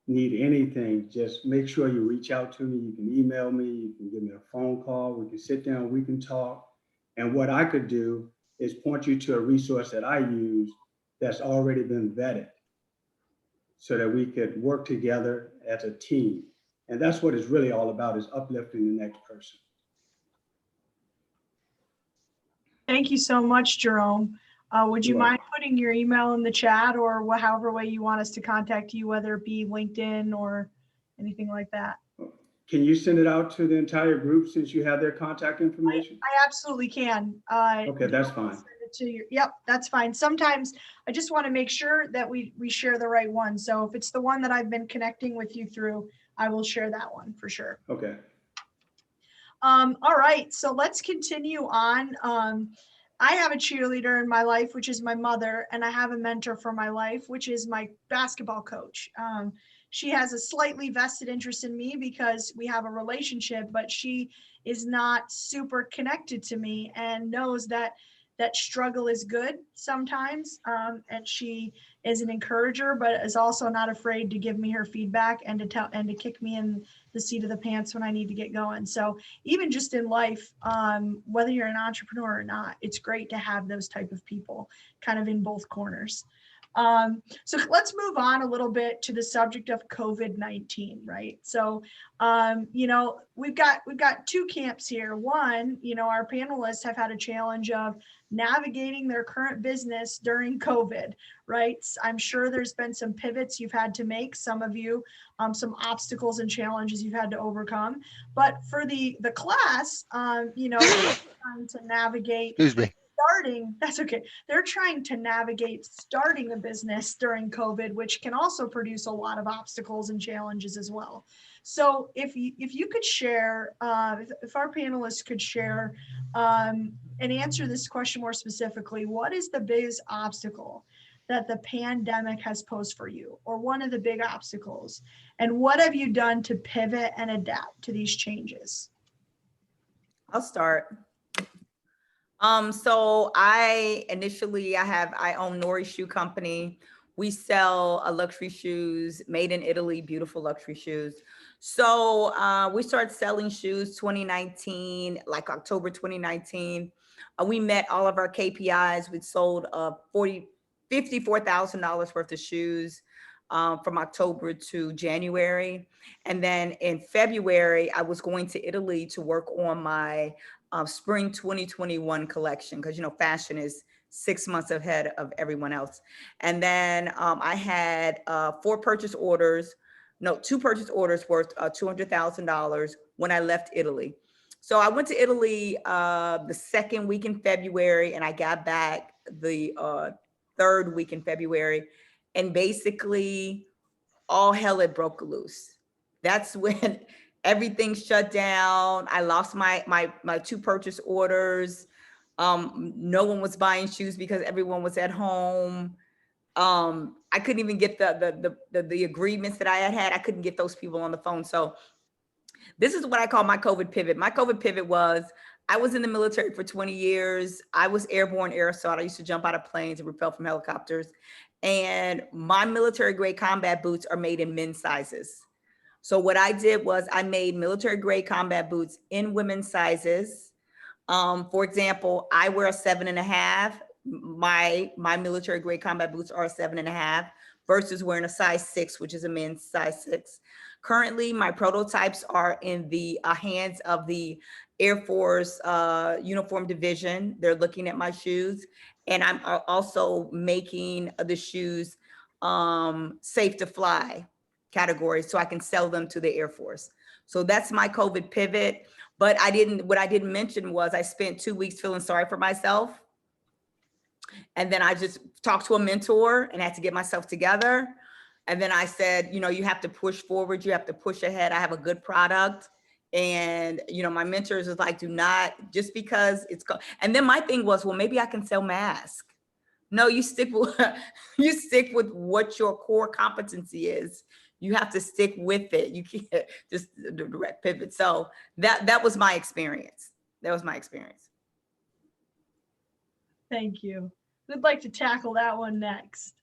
need anything, just make sure you reach out to me. You can email me, you can give me a phone call, we can sit down, we can talk. And what I could do is point you to a resource that I use that's already been vetted so that we could work together as a team. And that's what it's really all about, is uplifting the next person. Thank you so much, Jerome. Would you mind putting your email in the chat, or however way you want us to contact you, whether it be LinkedIn or anything like that? Can you send it out to the entire group since you have their contact information? I absolutely can. Okay, that's fine. Send it to you. Yep, that's fine. Sometimes I just want to make sure that we share the right one. So if it's the one that I've been connecting with you through, I will share that one for sure. Okay. All right, so let's continue on. I have a cheerleader in my life, which is my mother, and I have a mentor for my life, which is my basketball coach. She has a slightly vested interest in me because we have a relationship, but she is not super connected to me and knows that struggle is good sometimes. And she is an encourager, but is also not afraid to give me her feedback and to kick me in the seat of the pants when I need to get going. So even just in life, whether you're an entrepreneur or not, it's great to have those type of people kind of in both corners. So let's move on a little bit to the subject of COVID-19, right? So, we've got two camps here. One, our panelists have had a challenge of navigating their current business during COVID, right? I'm sure there's been some pivots you've had to make, some of you, some obstacles and challenges you've had to overcome. But for the class, trying to navigate that's okay. They're trying to navigate starting a business during COVID, which can also produce a lot of obstacles and challenges as well. So if you could share, if our panelists could share and answer this question more specifically, what is the biggest obstacle that the pandemic has posed for you, or one of the big obstacles? And what have you done to pivot and adapt to these changes? I'll start. So I own Nori Shoe Company. We sell luxury shoes made in Italy, beautiful luxury shoes. So we started selling shoes 2019, like October 2019. We met all of our KPIs. We sold $54,000 worth of shoes from October to January. And then in February, I was going to Italy to work on my spring 2021 collection, because fashion is 6 months ahead of everyone else. And then I had two purchase orders worth $200,000 when I left Italy. So I went to Italy the second week in February, and I got back the third week in February, and basically all hell had broke loose. That's when everything shut down. I lost my two purchase orders. No one was buying shoes because everyone was at home. I couldn't even get the agreements that I had. I couldn't get those people on the phone. So this is what I call my COVID pivot. My COVID pivot was, I was in the military for 20 years. I was airborne air assault. I used to jump out of planes and rappel from helicopters. And my military grade combat boots are made in men's sizes. So what I did was I made military grade combat boots in women's sizes. For example, I wear a 7.5. My military grade combat boots are a 7.5 versus wearing a size 6, which is a men's size 6. Currently, my prototypes are in the hands of the Air Force Uniform Division. They're looking at my shoes, and I'm also making the shoes safe to fly category, so I can sell them to the Air Force. So that's my COVID pivot. But what I didn't mention was I spent 2 weeks feeling sorry for myself. And then I just talked to a mentor and had to get myself together. And then I said, you have to push forward. You have to push ahead. I have a good product. And, my mentors was like, do not, just because it's, and then my thing was, well, maybe I can sell masks. No, you stick with what your core competency is. You have to stick with it. You can't just direct pivot. So that was my experience. That was my experience. Thank you. I'd like to tackle that one next.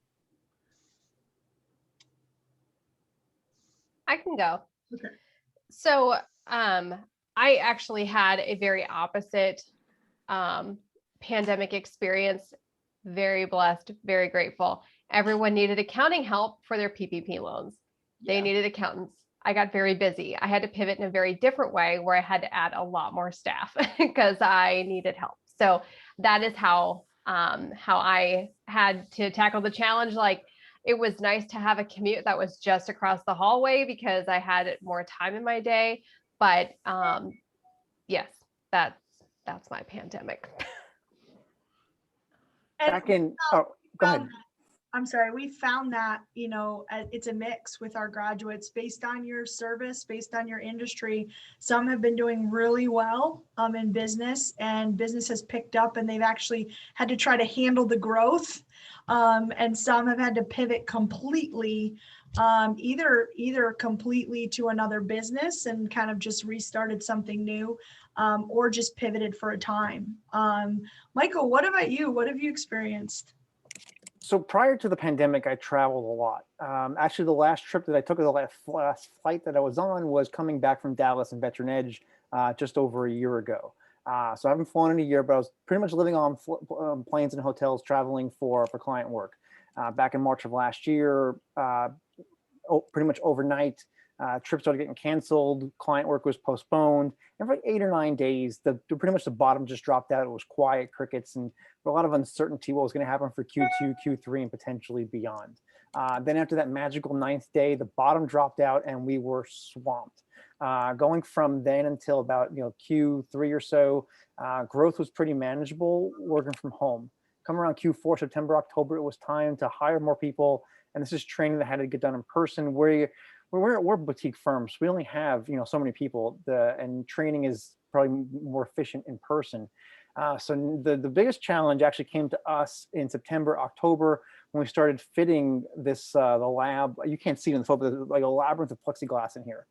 I can go. Okay. So I actually had a very opposite pandemic experience. Very blessed, very grateful. Everyone needed accounting help for their PPP loans. They needed accountants. I got very busy. I had to pivot in a very different way where I had to add a lot more staff because I needed help. So that is how I had to tackle the challenge. Like, it was nice to have a commute that was just across the hallway because I had more time in my day. But yes, that's my pandemic. Back in, oh, go ahead. I'm sorry, we found that, it's a mix with our graduates based on your service, based on your industry. Some have been doing really well in business, and business has picked up and they've actually had to try to handle the growth. And some have had to pivot completely, either completely to another business and kind of just restarted something new, or just pivoted for a time. Michael, what about you? What have you experienced? So prior to the pandemic, I traveled a lot. Actually, the last trip that I took, the last flight that I was on was coming back from Dallas and Veteran Edge just over a year ago. So I haven't flown in a year, but I was pretty much living on planes and hotels, traveling for client work. Back in March of last year, pretty much overnight, trips started getting canceled, client work was postponed, and for like 8 or 9 days, pretty much the bottom just dropped out. It was quiet, crickets, and a lot of uncertainty what was going to happen for Q2, Q3, and potentially beyond. Then after that magical 9th day, the bottom dropped out and we were swamped. Going from then until about Q3 or so, growth was pretty manageable working from home. Come around Q4, September, October, it was time to hire more people, and this is training that had to get done in person. We're boutique firms. We only have so many people, and training is probably more efficient in person. So the biggest challenge actually came to us in September, October, when we started fitting this the lab. You can't see it in the photo, but like a labyrinth of plexiglass in here.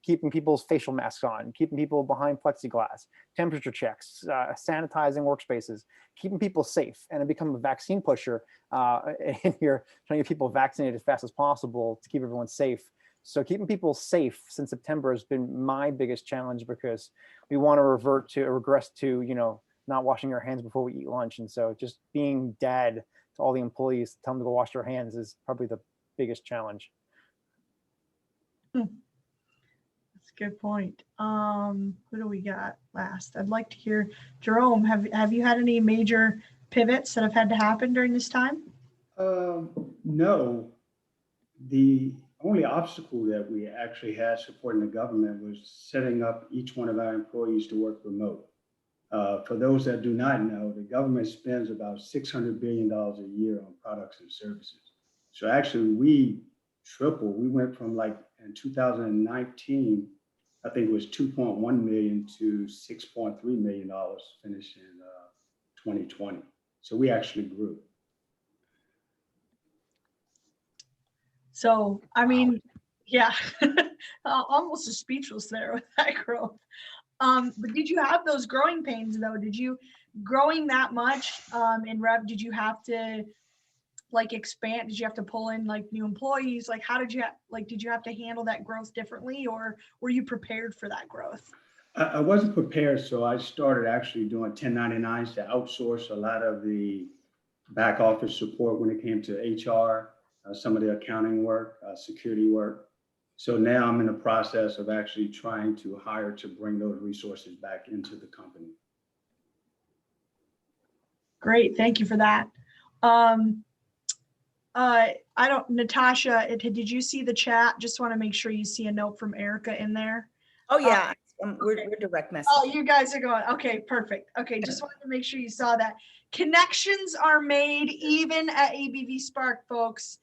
Keeping people's facial masks on, keeping people behind plexiglass, temperature checks, sanitizing workspaces, keeping people safe. And it become a vaccine pusher in here, trying to get people vaccinated as fast as possible to keep everyone safe. So keeping people safe since September has been my biggest challenge, because we want to regress to, not washing our hands before we eat lunch. And so just being dad to all the employees, tell them to go wash their hands, is probably the biggest challenge. That's a good point. Who do we got last? I'd like to hear Jerome. Have you had any major pivots that have had to happen during this time? No. The only obstacle that we actually had supporting the government was setting up each one of our employees to work remote. For those that do not know, the government spends about $600 billion a year on products and services. So actually we tripled. We went from, like, in 2019, I think it was 2.1 million to $6.3 million finished in 2020. So we actually grew. So, I mean, yeah, almost as speechless there with that growth. But did you have those growing pains though? Growing that much in rev, did you have to expand? Did you have to pull in new employees? How did you have to handle that growth differently, or were you prepared for that growth? I wasn't prepared, so I started actually doing 1099s to outsource a lot of the back office support when it came to HR, some of the accounting work, security work. So now I'm in the process of actually trying to hire to bring those resources back into the company. Great, thank you for that. Natasha, did you see the chat? Just want to make sure you see a note from Erica in there. Oh yeah, we're direct message. Oh, you guys are going, okay, perfect. Okay, just wanted to make sure you saw that. Connections are made even at EBV Spark, folks.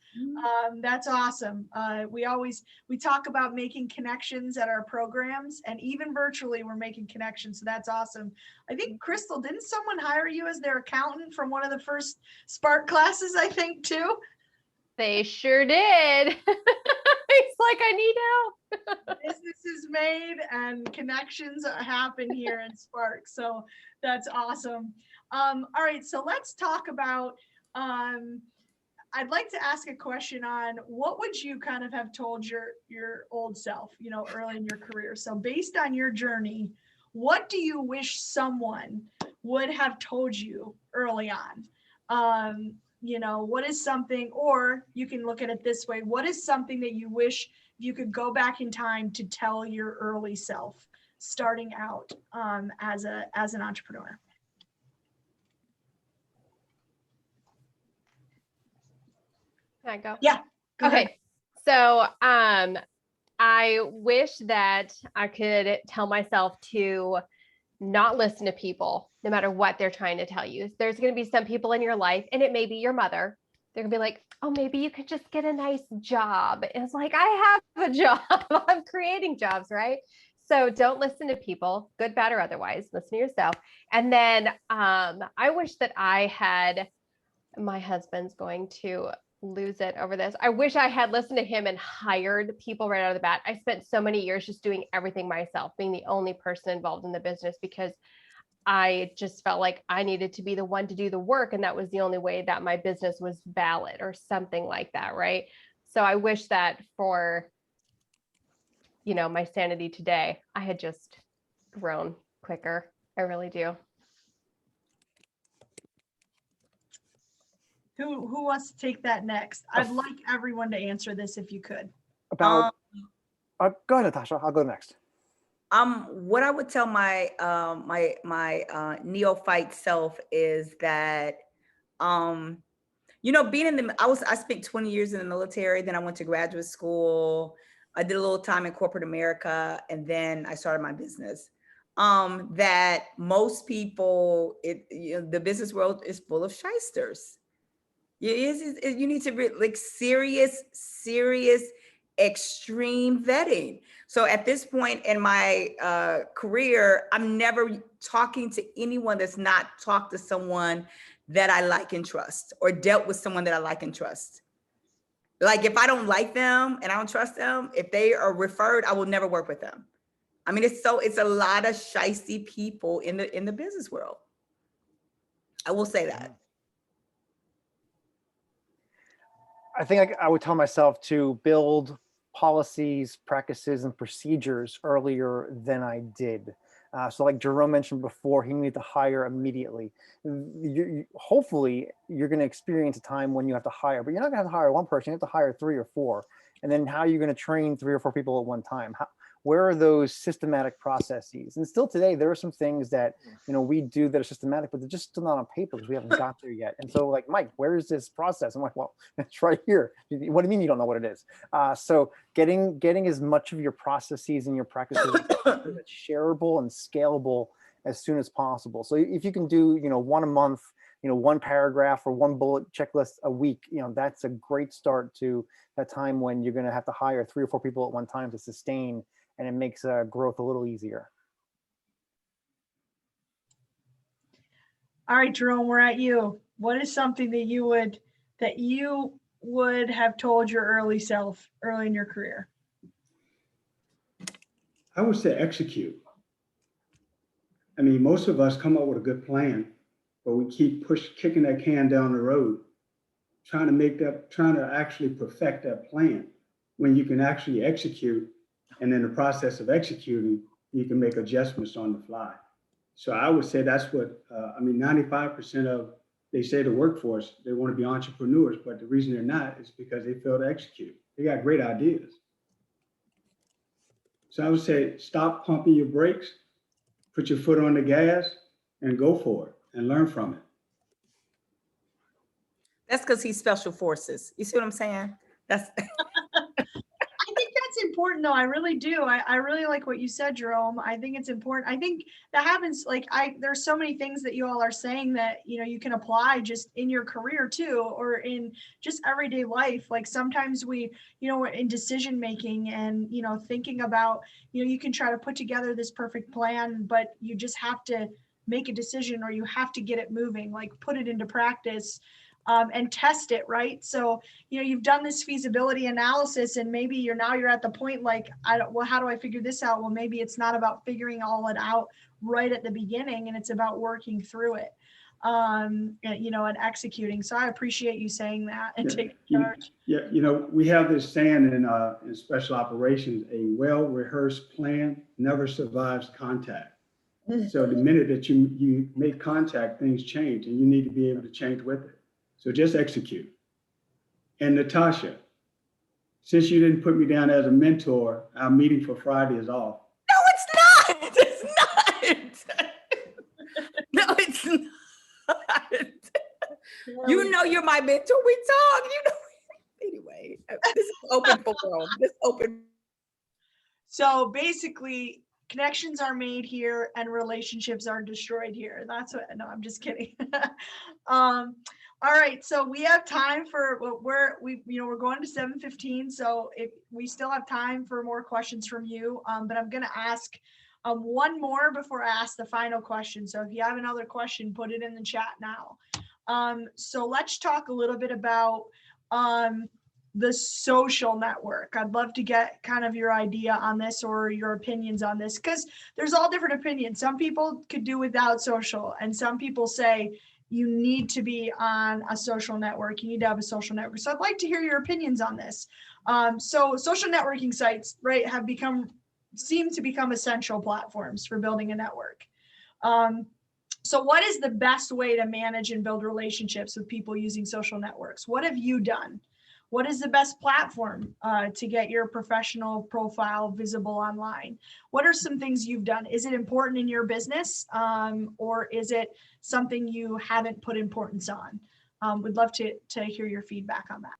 That's awesome. We talk about making connections at our programs, and even virtually we're making connections. So that's awesome. I think, Crystal, didn't someone hire you as their accountant from one of the first Spark classes, I think, too? They sure did. It's like, I need help. Business is made and connections happen here in Spark. So that's awesome. All right, so let's talk about, I'd like to ask a question on what would you kind of have told your old self, early in your career? So based on your journey, what do you wish someone would have told you early on? What is something, or you can look at it this way, what is something that you wish you could go back in time to tell your early self starting out as an entrepreneur? Can I go? Yeah. Go ahead. Okay. So I wish that I could tell myself to not listen to people, no matter what they're trying to tell you. There's going to be some people in your life, and it may be your mother, they're gonna be like, oh, maybe you could just get a nice job. And it's like, I have a job. I'm creating jobs, right? So don't listen to people, good, bad, or otherwise. Listen to yourself. And then I wish that I had, my husband's going to lose it over this. I wish I had listened to him and hired people right out of the bat. I spent so many years just doing everything myself, being the only person involved in the business, because I just felt like I needed to be the one to do the work. And that was the only way that my business was valid or something like that. Right. So I wish that for, my sanity today, I had just grown quicker. I really do. Who wants to take that next? I'd like everyone to answer this if you could. About, go ahead, Natasha. I'll go next. What I would tell my my neophyte self is that, being in the, I spent 20 years in the military, then I went to graduate school. I did a little time in corporate America, and then I started my business. That most people, the business world is full of shysters. You need to be like serious, extreme vetting. So at this point in my career, I'm never talking to anyone that's not talked to someone that I like and trust, or dealt with someone that I like and trust. Like if I don't like them and I don't trust them, if they are referred, I will never work with them. I mean, it's a lot of shysty people in the business world. I will say that. I think I would tell myself to build policies, practices, and procedures earlier than I did. So like Jerome mentioned before, he needed to hire immediately. Hopefully, you're going to experience a time when you have to hire, but you're not going to have to hire one person, you have to hire 3 or 4. And then how are you going to train 3 or 4 people at one time? Where are those systematic processes? And still today, there are some things that we do that are systematic, but they're just still not on paper because we haven't got there yet. And so like, Mike, where is this process? I'm like, well, it's right here. What do you mean you don't know what it is? So getting as much of your processes and your practices that's shareable and scalable as soon as possible. So if you can do, 1 a month, 1 paragraph or 1 bullet checklist a week, that's a great start to that time when you're going to have to hire 3 or 4 people at one time to sustain, and it makes growth a little easier. All right, Jerome, we're at you. What is something that you would have told your early self early in your career? I would say execute. I mean, most of us come up with a good plan, but we keep kicking that can down the road, trying to actually perfect that plan when you can actually execute. And in the process of executing, you can make adjustments on the fly. So I would say that's what, 95% of, they say the workforce, they want to be entrepreneurs, but the reason they're not is because they fail to execute. They got great ideas. So I would say, stop pumping your brakes, put your foot on the gas and go for it and learn from it. That's because he's special forces. You see what I'm saying? That's I think that's important though. I really do. I really like what you said, Jerome. I think it's important. I think that happens, there's so many things that you all are saying that, you can apply just in your career too, or in just everyday life. Like sometimes we, in decision making and, thinking about, you can try to put together this perfect plan, but you just have to make a decision, or you have to get it moving, like put it into practice. And test it, right? So, you've done this feasibility analysis, and maybe you're at the point like, how do I figure this out? Well, maybe it's not about figuring all it out right at the beginning, and it's about working through it, and executing. So I appreciate you saying that and taking charge. We have this saying in special operations: a well-rehearsed plan never survives contact. So the minute that you make contact, things change, and you need to be able to change with it. So just execute. And Natasha, since you didn't put me down as a mentor, our meeting for Friday is off. No, it's not. It's not. No, it's not. You're my mentor. We talk. Anyway, this is open forum. This open. So basically, connections are made here and relationships are destroyed here. That's what, no, I'm just kidding. All right, so we have time for we're going to 7:15, so if we still have time for more questions from you, but I'm going to ask one more before I ask the final question. So if you have another question, put it in the chat now. So let's talk a little bit about the social network. I'd love to get kind of your idea on this or your opinions on this, because there's all different opinions. Some people could do without social, and some people say you need to be on a social network. You need to have a social network. So I'd like to hear your opinions on this. So social networking sites, right, seem to become essential platforms for building a network. So what is the best way to manage and build relationships with people using social networks? What have you done? What is the best platform to get your professional profile visible online? What are some things you've done? Is it important in your business, or is it something you haven't put importance on? We'd love to hear your feedback on that.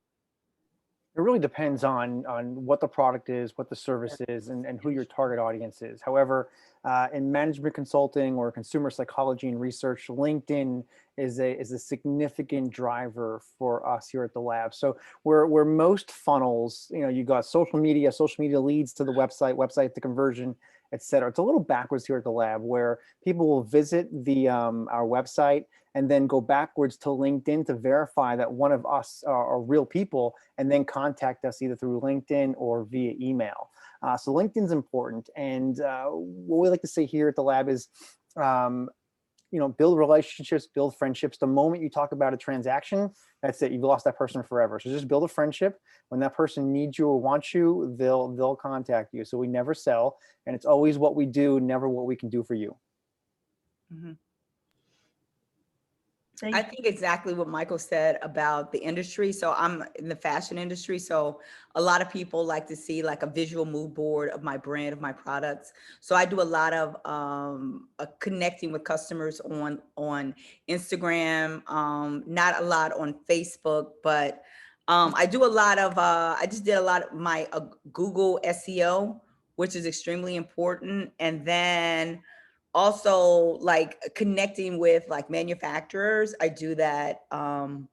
It really depends on what the product is, what the service is, and who your target audience is. However, in management consulting or consumer psychology and research, LinkedIn is a significant driver for us here at the lab. So where most funnels, you got social media leads to the website to conversion, et cetera. It's a little backwards here at the lab, where people will visit our website and then go backwards to LinkedIn to verify that one of us are real people, and then contact us either through LinkedIn or via email. So LinkedIn's important. And what we like to say here at the lab is, build relationships, build friendships. The moment you talk about a transaction, that's it. You've lost that person forever. So just build a friendship. When that person needs you or wants you, they'll contact you. So we never sell, and it's always what we do, never what we can do for you. Mm-hmm. I think exactly what Michael said about the industry. So I'm in the fashion industry. So a lot of people like to see like a visual mood board of my brand, of my products. So I do a lot of connecting with customers on Instagram, not a lot on Facebook, but I do a lot of, I just did a lot of my Google SEO, which is extremely important. And then also like connecting with like manufacturers. I do that on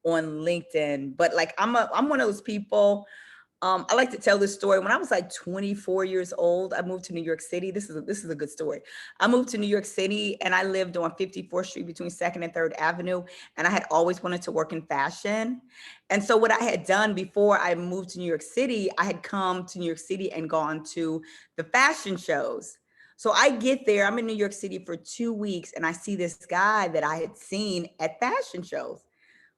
LinkedIn, but like I'm one of those people. I like to tell this story. When I was like 24 years old, I moved to New York City. This is a good story. I moved to New York City and I lived on 54th Street between 2nd and 3rd Avenue. And I had always wanted to work in fashion. And so what I had done before I moved to New York City, I had come to New York City and gone to the fashion shows. So I get there, I'm in New York City for 2 weeks, and I see this guy that I had seen at fashion shows.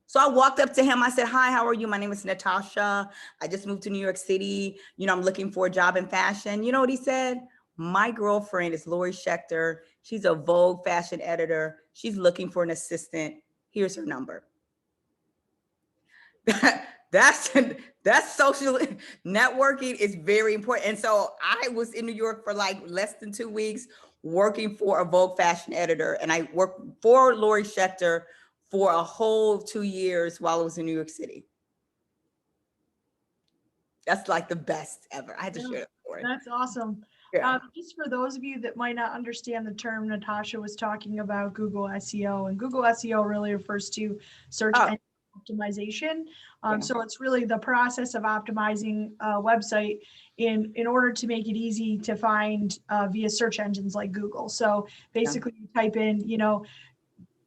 So I walked up to him. I said, "Hi, how are you? My name is Natasha. I just moved to New York City. I'm looking for a job in fashion." You know what he said? "My girlfriend is Lori Schechter. She's a Vogue fashion editor. She's looking for an assistant. Here's her number." That's social networking is very important. And so I was in New York for like less than 2 weeks working for a Vogue fashion editor. And I worked for Lori Schechter for a whole 2 years while I was in New York City. That's like the best ever. I had to share that story. That's awesome. Yeah. Just for those of you that might not understand the term, Natasha was talking about Google SEO, and Google SEO really refers to search engine optimization. So it's really the process of optimizing a website in order to make it easy to find via search engines like Google. So basically you type in,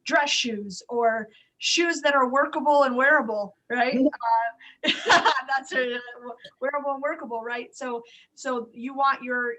dress shoes or shoes that are workable and wearable, right? That's wearable and workable, right? So you want your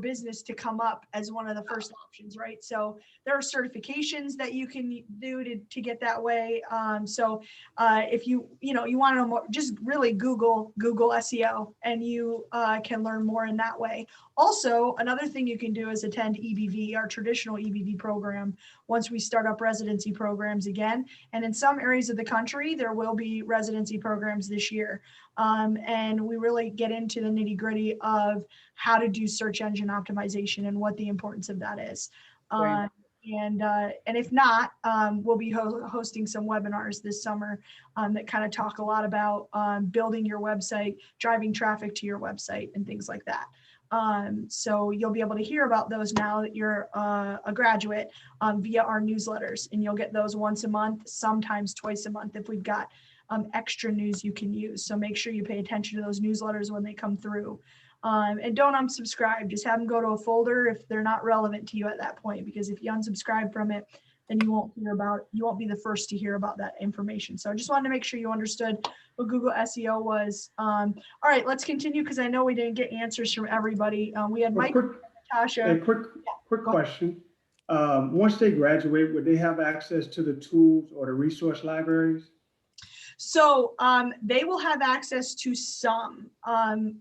business to come up as one of the first options, right? So there are certifications that you can do to get that way. So if you want to know more, just really Google SEO, and you can learn more in that way. Also, another thing you can do is attend EBV, our traditional EBV program, once we start up residency programs again. And in some areas of the country, there will be residency programs this year. And we really get into the nitty-gritty of how to do search engine optimization and what the importance of that is. Right. And if not, we'll be hosting some webinars this summer that kind of talk a lot about building your website, driving traffic to your website, and things like that. So you'll be able to hear about those now that you're a graduate via our newsletters, and you'll get those once a month, sometimes twice a month if we've got extra news you can use. So make sure you pay attention to those newsletters when they come through. And don't unsubscribe, just have them go to a folder if they're not relevant to you at that point, because if you unsubscribe from it, then you won't be the first to hear about that information. So I just wanted to make sure you understood what Google SEO was. All right, let's continue because I know we didn't get answers from everybody. We had Mike, Natasha. A quick question. Once they graduate, would they have access to the tools or the resource libraries? So they will have access to some.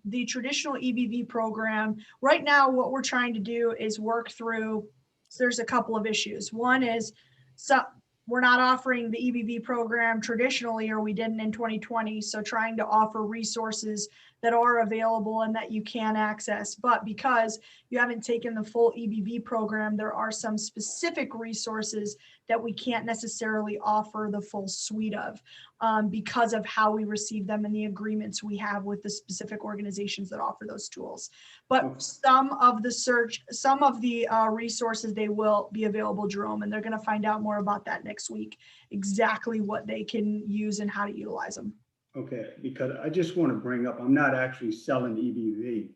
The traditional EBV program, right now what we're trying to do is work through, so there's a couple of issues. One is, so we're not offering the EBV program traditionally, or we didn't in 2020. So trying to offer resources that are available and that you can access. But because you haven't taken the full EBV program, there are some specific resources that we can't necessarily offer the full suite of because of how we receive them and the agreements we have with the specific organizations that offer those tools. But some of the resources, they will be available, Jerome, and they're going to find out more about that next week, exactly what they can use and how to utilize them. Okay, because I just want to bring up, I'm not actually selling EBV,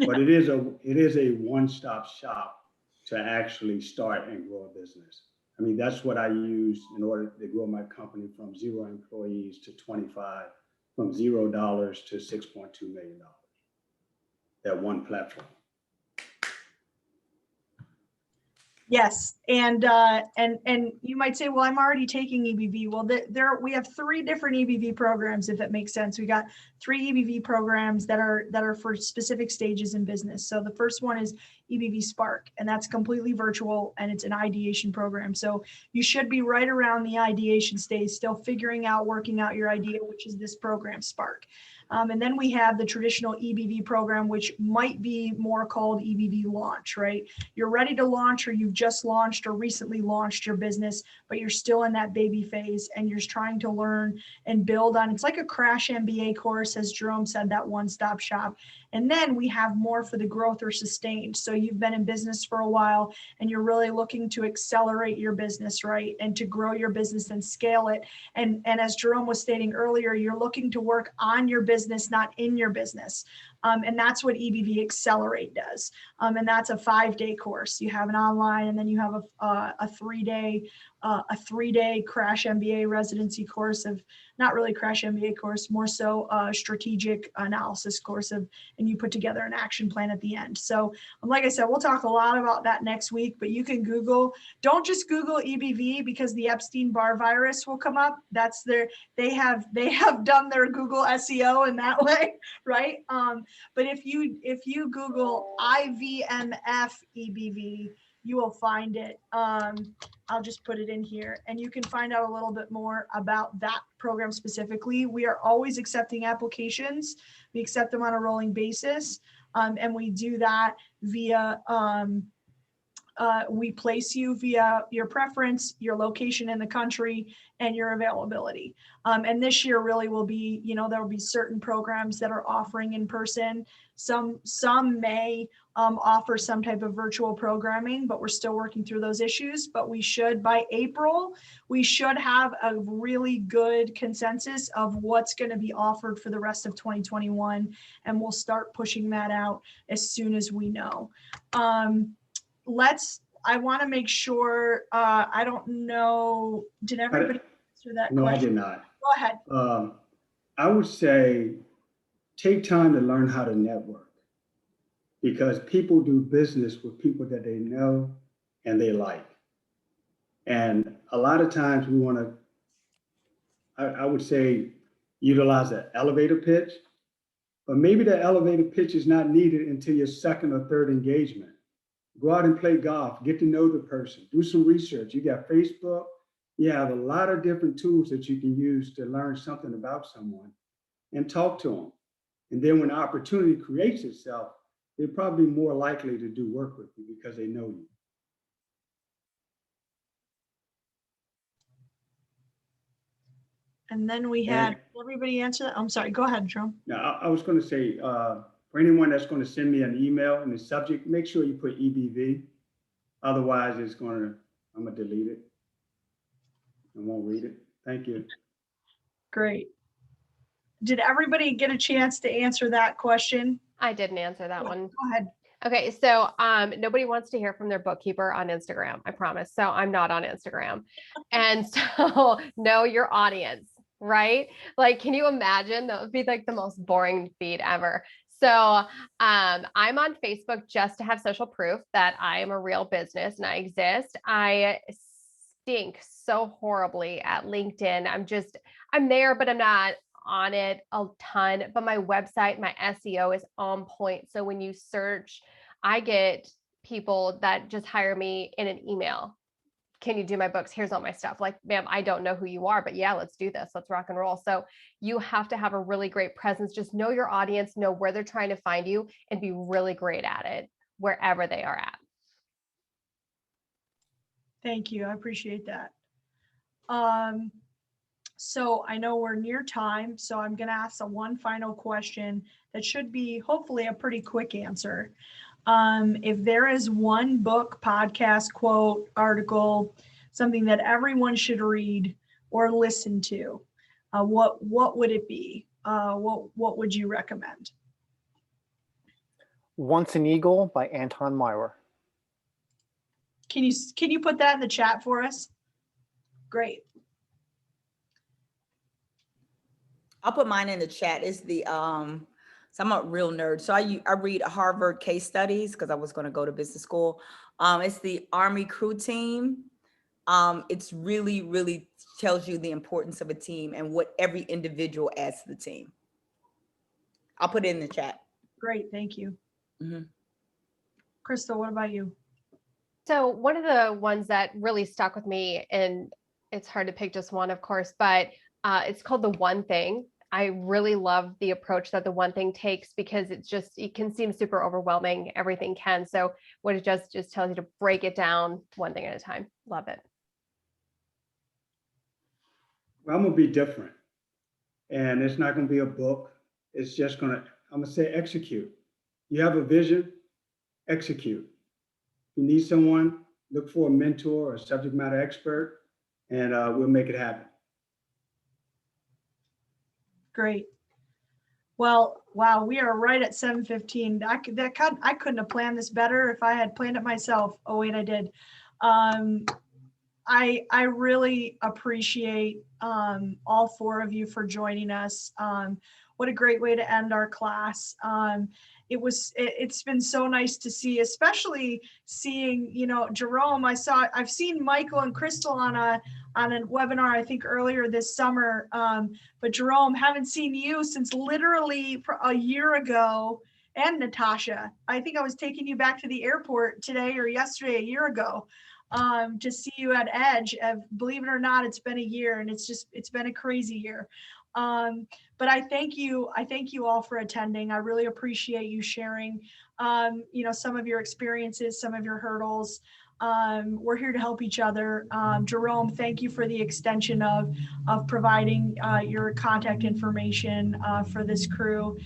but it is a one-stop shop to actually start and grow a business. I mean, that's what I use in order to grow my company from 0 employees to 25, from $0 to $6.2 million. That one platform. Yes, and you might say, well, I'm already taking EBV. Well, we have 3 different EBV programs, if it makes sense. We got 3 EBV programs that are for specific stages in business. So the first one is EBV Spark, and that's completely virtual, and it's an ideation program. So you should be right around the ideation stage, still figuring out, working out your idea, which is this program, Spark. And then we have the traditional EBV program, which might be more called EBV Launch, right? You're ready to launch, or you've just launched or recently launched your business, but you're still in that baby phase and you're trying to learn and build on. It's like a crash MBA course, as Jerome said, that one-stop shop. And then we have more for the growth or sustained. So you've been in business for a while and you're really looking to accelerate your business, right? And to grow your business and scale it. And as Jerome was stating earlier, you're looking to work on your business, not in your business. And that's what EBV Accelerate does. And that's a 5-day course. You have an online, and then you have a 3-day crash MBA residency course of, not really crash MBA course, more so a strategic analysis course of, and you put together an action plan at the end. So like I said, we'll talk a lot about that next week, but you can Google, don't just Google EBV because the Epstein-Barr virus will come up. That's they have done their Google SEO in that way, right? But if you Google IVMF EBV, you will find it. I'll just put it in here and you can find out a little bit more about that program specifically. We are always accepting applications. We accept them on a rolling basis. And we do that via, we place you via your preference, your location in the country, and your availability. And this year really will be, there will be certain programs that are offering in person. Some may offer some type of virtual programming, but we're still working through those issues. But we should, by April, we should have a really good consensus of what's going to be offered for the rest of 2021. And we'll start pushing that out as soon as we know. I want to make sure, I don't know, did everybody answer that question? No, I did not. Go ahead. I would say take time to learn how to network, because people do business with people that they know and they like. And a lot of times we want to, I would say, utilize an elevator pitch, but maybe the elevator pitch is not needed until your second or third engagement. Go out and play golf, get to know the person, do some research. You got Facebook, you have a lot of different tools that you can use to learn something about someone and talk to them. And then when the opportunity creates itself, they're probably more likely to do work with you because they know you. And then we had everybody answer that. I'm sorry, go ahead, Jerome. Now, I was going to say, For anyone that's going to send me an email in the subject, make sure you put EBV. Otherwise, I'm going to delete it. I won't read it. Thank you. Great. Did everybody get a chance to answer that question? I didn't answer that one. Go ahead. Okay, so nobody wants to hear from their bookkeeper on Instagram, I promise. So I'm not on Instagram. And so know your audience, right? Like, can you imagine? That would be like the most boring feed ever. So I'm on Facebook just to have social proof that I am a real business and I exist. I stink so horribly at LinkedIn. I'm there, but I'm not on it a ton, but my website, my SEO is on point. So when you search, I get people that just hire me in an email. Can you do my books? Here's all my stuff. Like, ma'am, I don't know who you are, but yeah, let's do this. Let's rock and roll. So you have to have a really great presence. Just know your audience, know where they're trying to find you, and be really great at it wherever they are at. Thank you. I appreciate that. So I know we're near time, so I'm going to ask one final question that should be hopefully a pretty quick answer. If there is one book, podcast, quote, article, something that everyone should read or listen to, what would it be? What would you recommend? Once an Eagle by Anton Mywer. Can you put that in the chat for us? Great. I'll put mine in the chat. It's the so I'm a real nerd. So I read Harvard case studies because I was going to go to business school. It's the Army Crew Team. It's really tells you the importance of a team and what every individual adds to the team. I'll put it in the chat. Great, thank you. Mm-hmm. Crystal, what about you? So one of the ones that really stuck with me, and it's hard to pick just one, of course, but it's called The One Thing. I really love the approach that The One Thing takes because it can seem super overwhelming. Everything can. So what it just tells you to break it down one thing at a time. Love it. Well, I'm going to be different. And it's not going to be a book. It's just I'm going to say execute. You have a vision, execute. If you need someone, look for a mentor or a subject matter expert, and we'll make it happen. Great. Well, wow, we are right at 7:15. I couldn't have planned this better if I had planned it myself. Oh wait, I did. I really appreciate all four of you for joining us. What a great way to end our class. It's been so nice to see, especially seeing, Jerome. I've seen Michael and Crystal on a webinar, I think earlier this summer. But Jerome, haven't seen you since literally a year ago. And Natasha, I think I was taking you back to the airport today or yesterday, a year ago, to see you at Edge. Believe it or not, it's been a year, and it's been a crazy year. But I thank you all for attending. I really appreciate you sharing, some of your experiences, some of your hurdles. We're here to help each other. Jerome, thank you for the extension of providing your contact information for this crew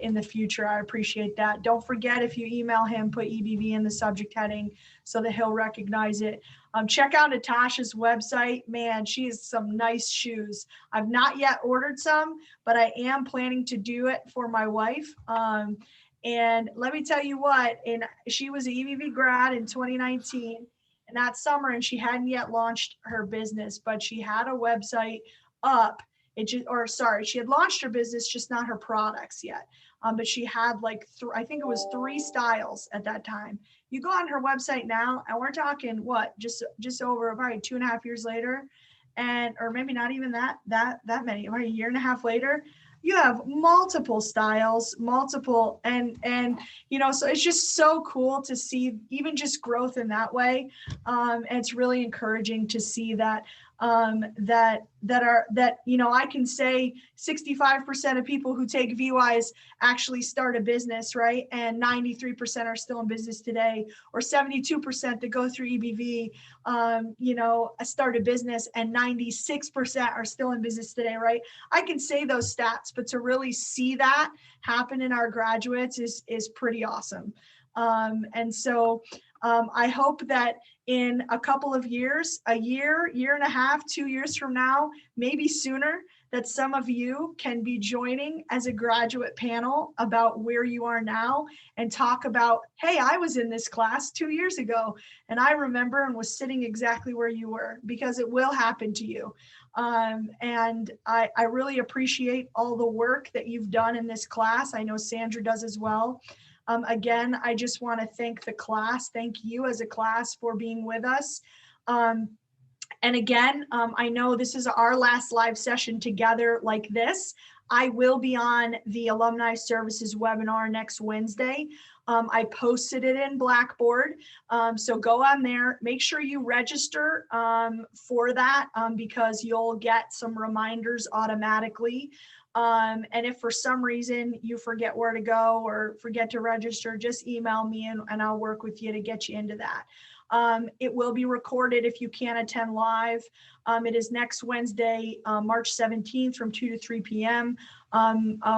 in the future. I appreciate that. Don't forget, if you email him, put EBV in the subject heading so that he'll recognize it. Check out Natasha's website. Man, she has some nice shoes. I've not yet ordered some, but I am planning to do it for my wife. And let me tell you what, she was an EBV grad in 2019 and that summer, and she hadn't yet launched her business, but she had a website up. She had launched her business, just not her products yet. But she had I think it was 3 styles at that time. You go on her website now, and we're talking just over probably 2.5 years later, or maybe not even that many, or a year and a half later, you have multiple styles, and so it's just so cool to see even just growth in that way. And it's really encouraging to see that that I can say 65% of people who take VWise actually start a business, right? And 93% are still in business today, or 72% that go through EBV, start a business, and 96% are still in business today, right? I can say those stats, but to really see that happen in our graduates is pretty awesome. And so I hope that in a couple of years, a year and a half, 2 years from now, maybe sooner, that some of you can be joining as a graduate panel about where you are now and talk about, hey, I was in this class 2 years ago and I remember and was sitting exactly where you were, because it will happen to you. And I really appreciate all the work that you've done in this class. I know Sandra does as well. Again, I just want to thank the class. Thank you as a class for being with us. And again, I know this is our last live session together like this. I will be on the Alumni Services webinar next Wednesday. I posted it in Blackboard. So go on there, make sure you register for that because you'll get some reminders automatically. And if for some reason you forget where to go or forget to register, just email me and I'll work with you to get you into that. It will be recorded if you can't attend live. It is next Wednesday, March 17th from 2 to 3 p.m.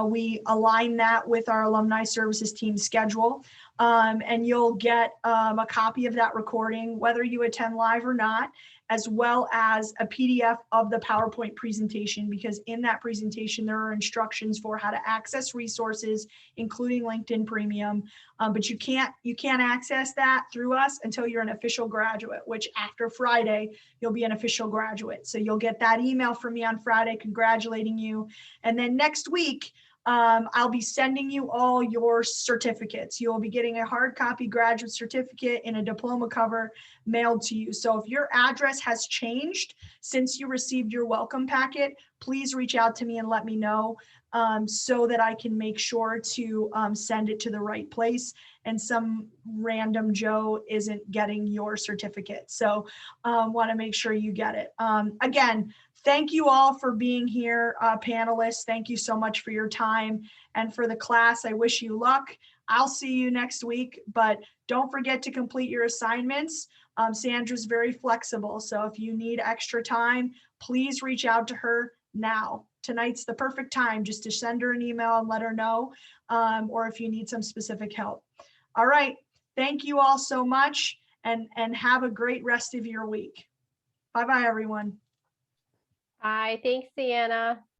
We align that with our Alumni Services team schedule. And you'll get a copy of that recording, whether you attend live or not, as well as a PDF of the PowerPoint presentation, because in that presentation, there are instructions for how to access resources, including LinkedIn Premium. But you can't access that through us until you're an official graduate, which after Friday, you'll be an official graduate. So you'll get that email from me on Friday congratulating you. And then next week, I'll be sending you all your certificates. You'll be getting a hard copy graduate certificate in a diploma cover mailed to you. So if your address has changed since you received your welcome packet, please reach out to me and let me know so that I can make sure to send it to the right place and some random Joe isn't getting your certificate. So want to make sure you get it. Again, thank you all for being here, panelists. Thank you so much for your time. And for the class, I wish you luck. I'll see you next week, but don't forget to complete your assignments. Sandra's very flexible, so if you need extra time, please reach out to her now. Tonight's the perfect time just to send her an email and let her know, or if you need some specific help. All right, thank you all so much, and have a great rest of your week. Bye-bye, everyone. Bye. Thanks, Sienna.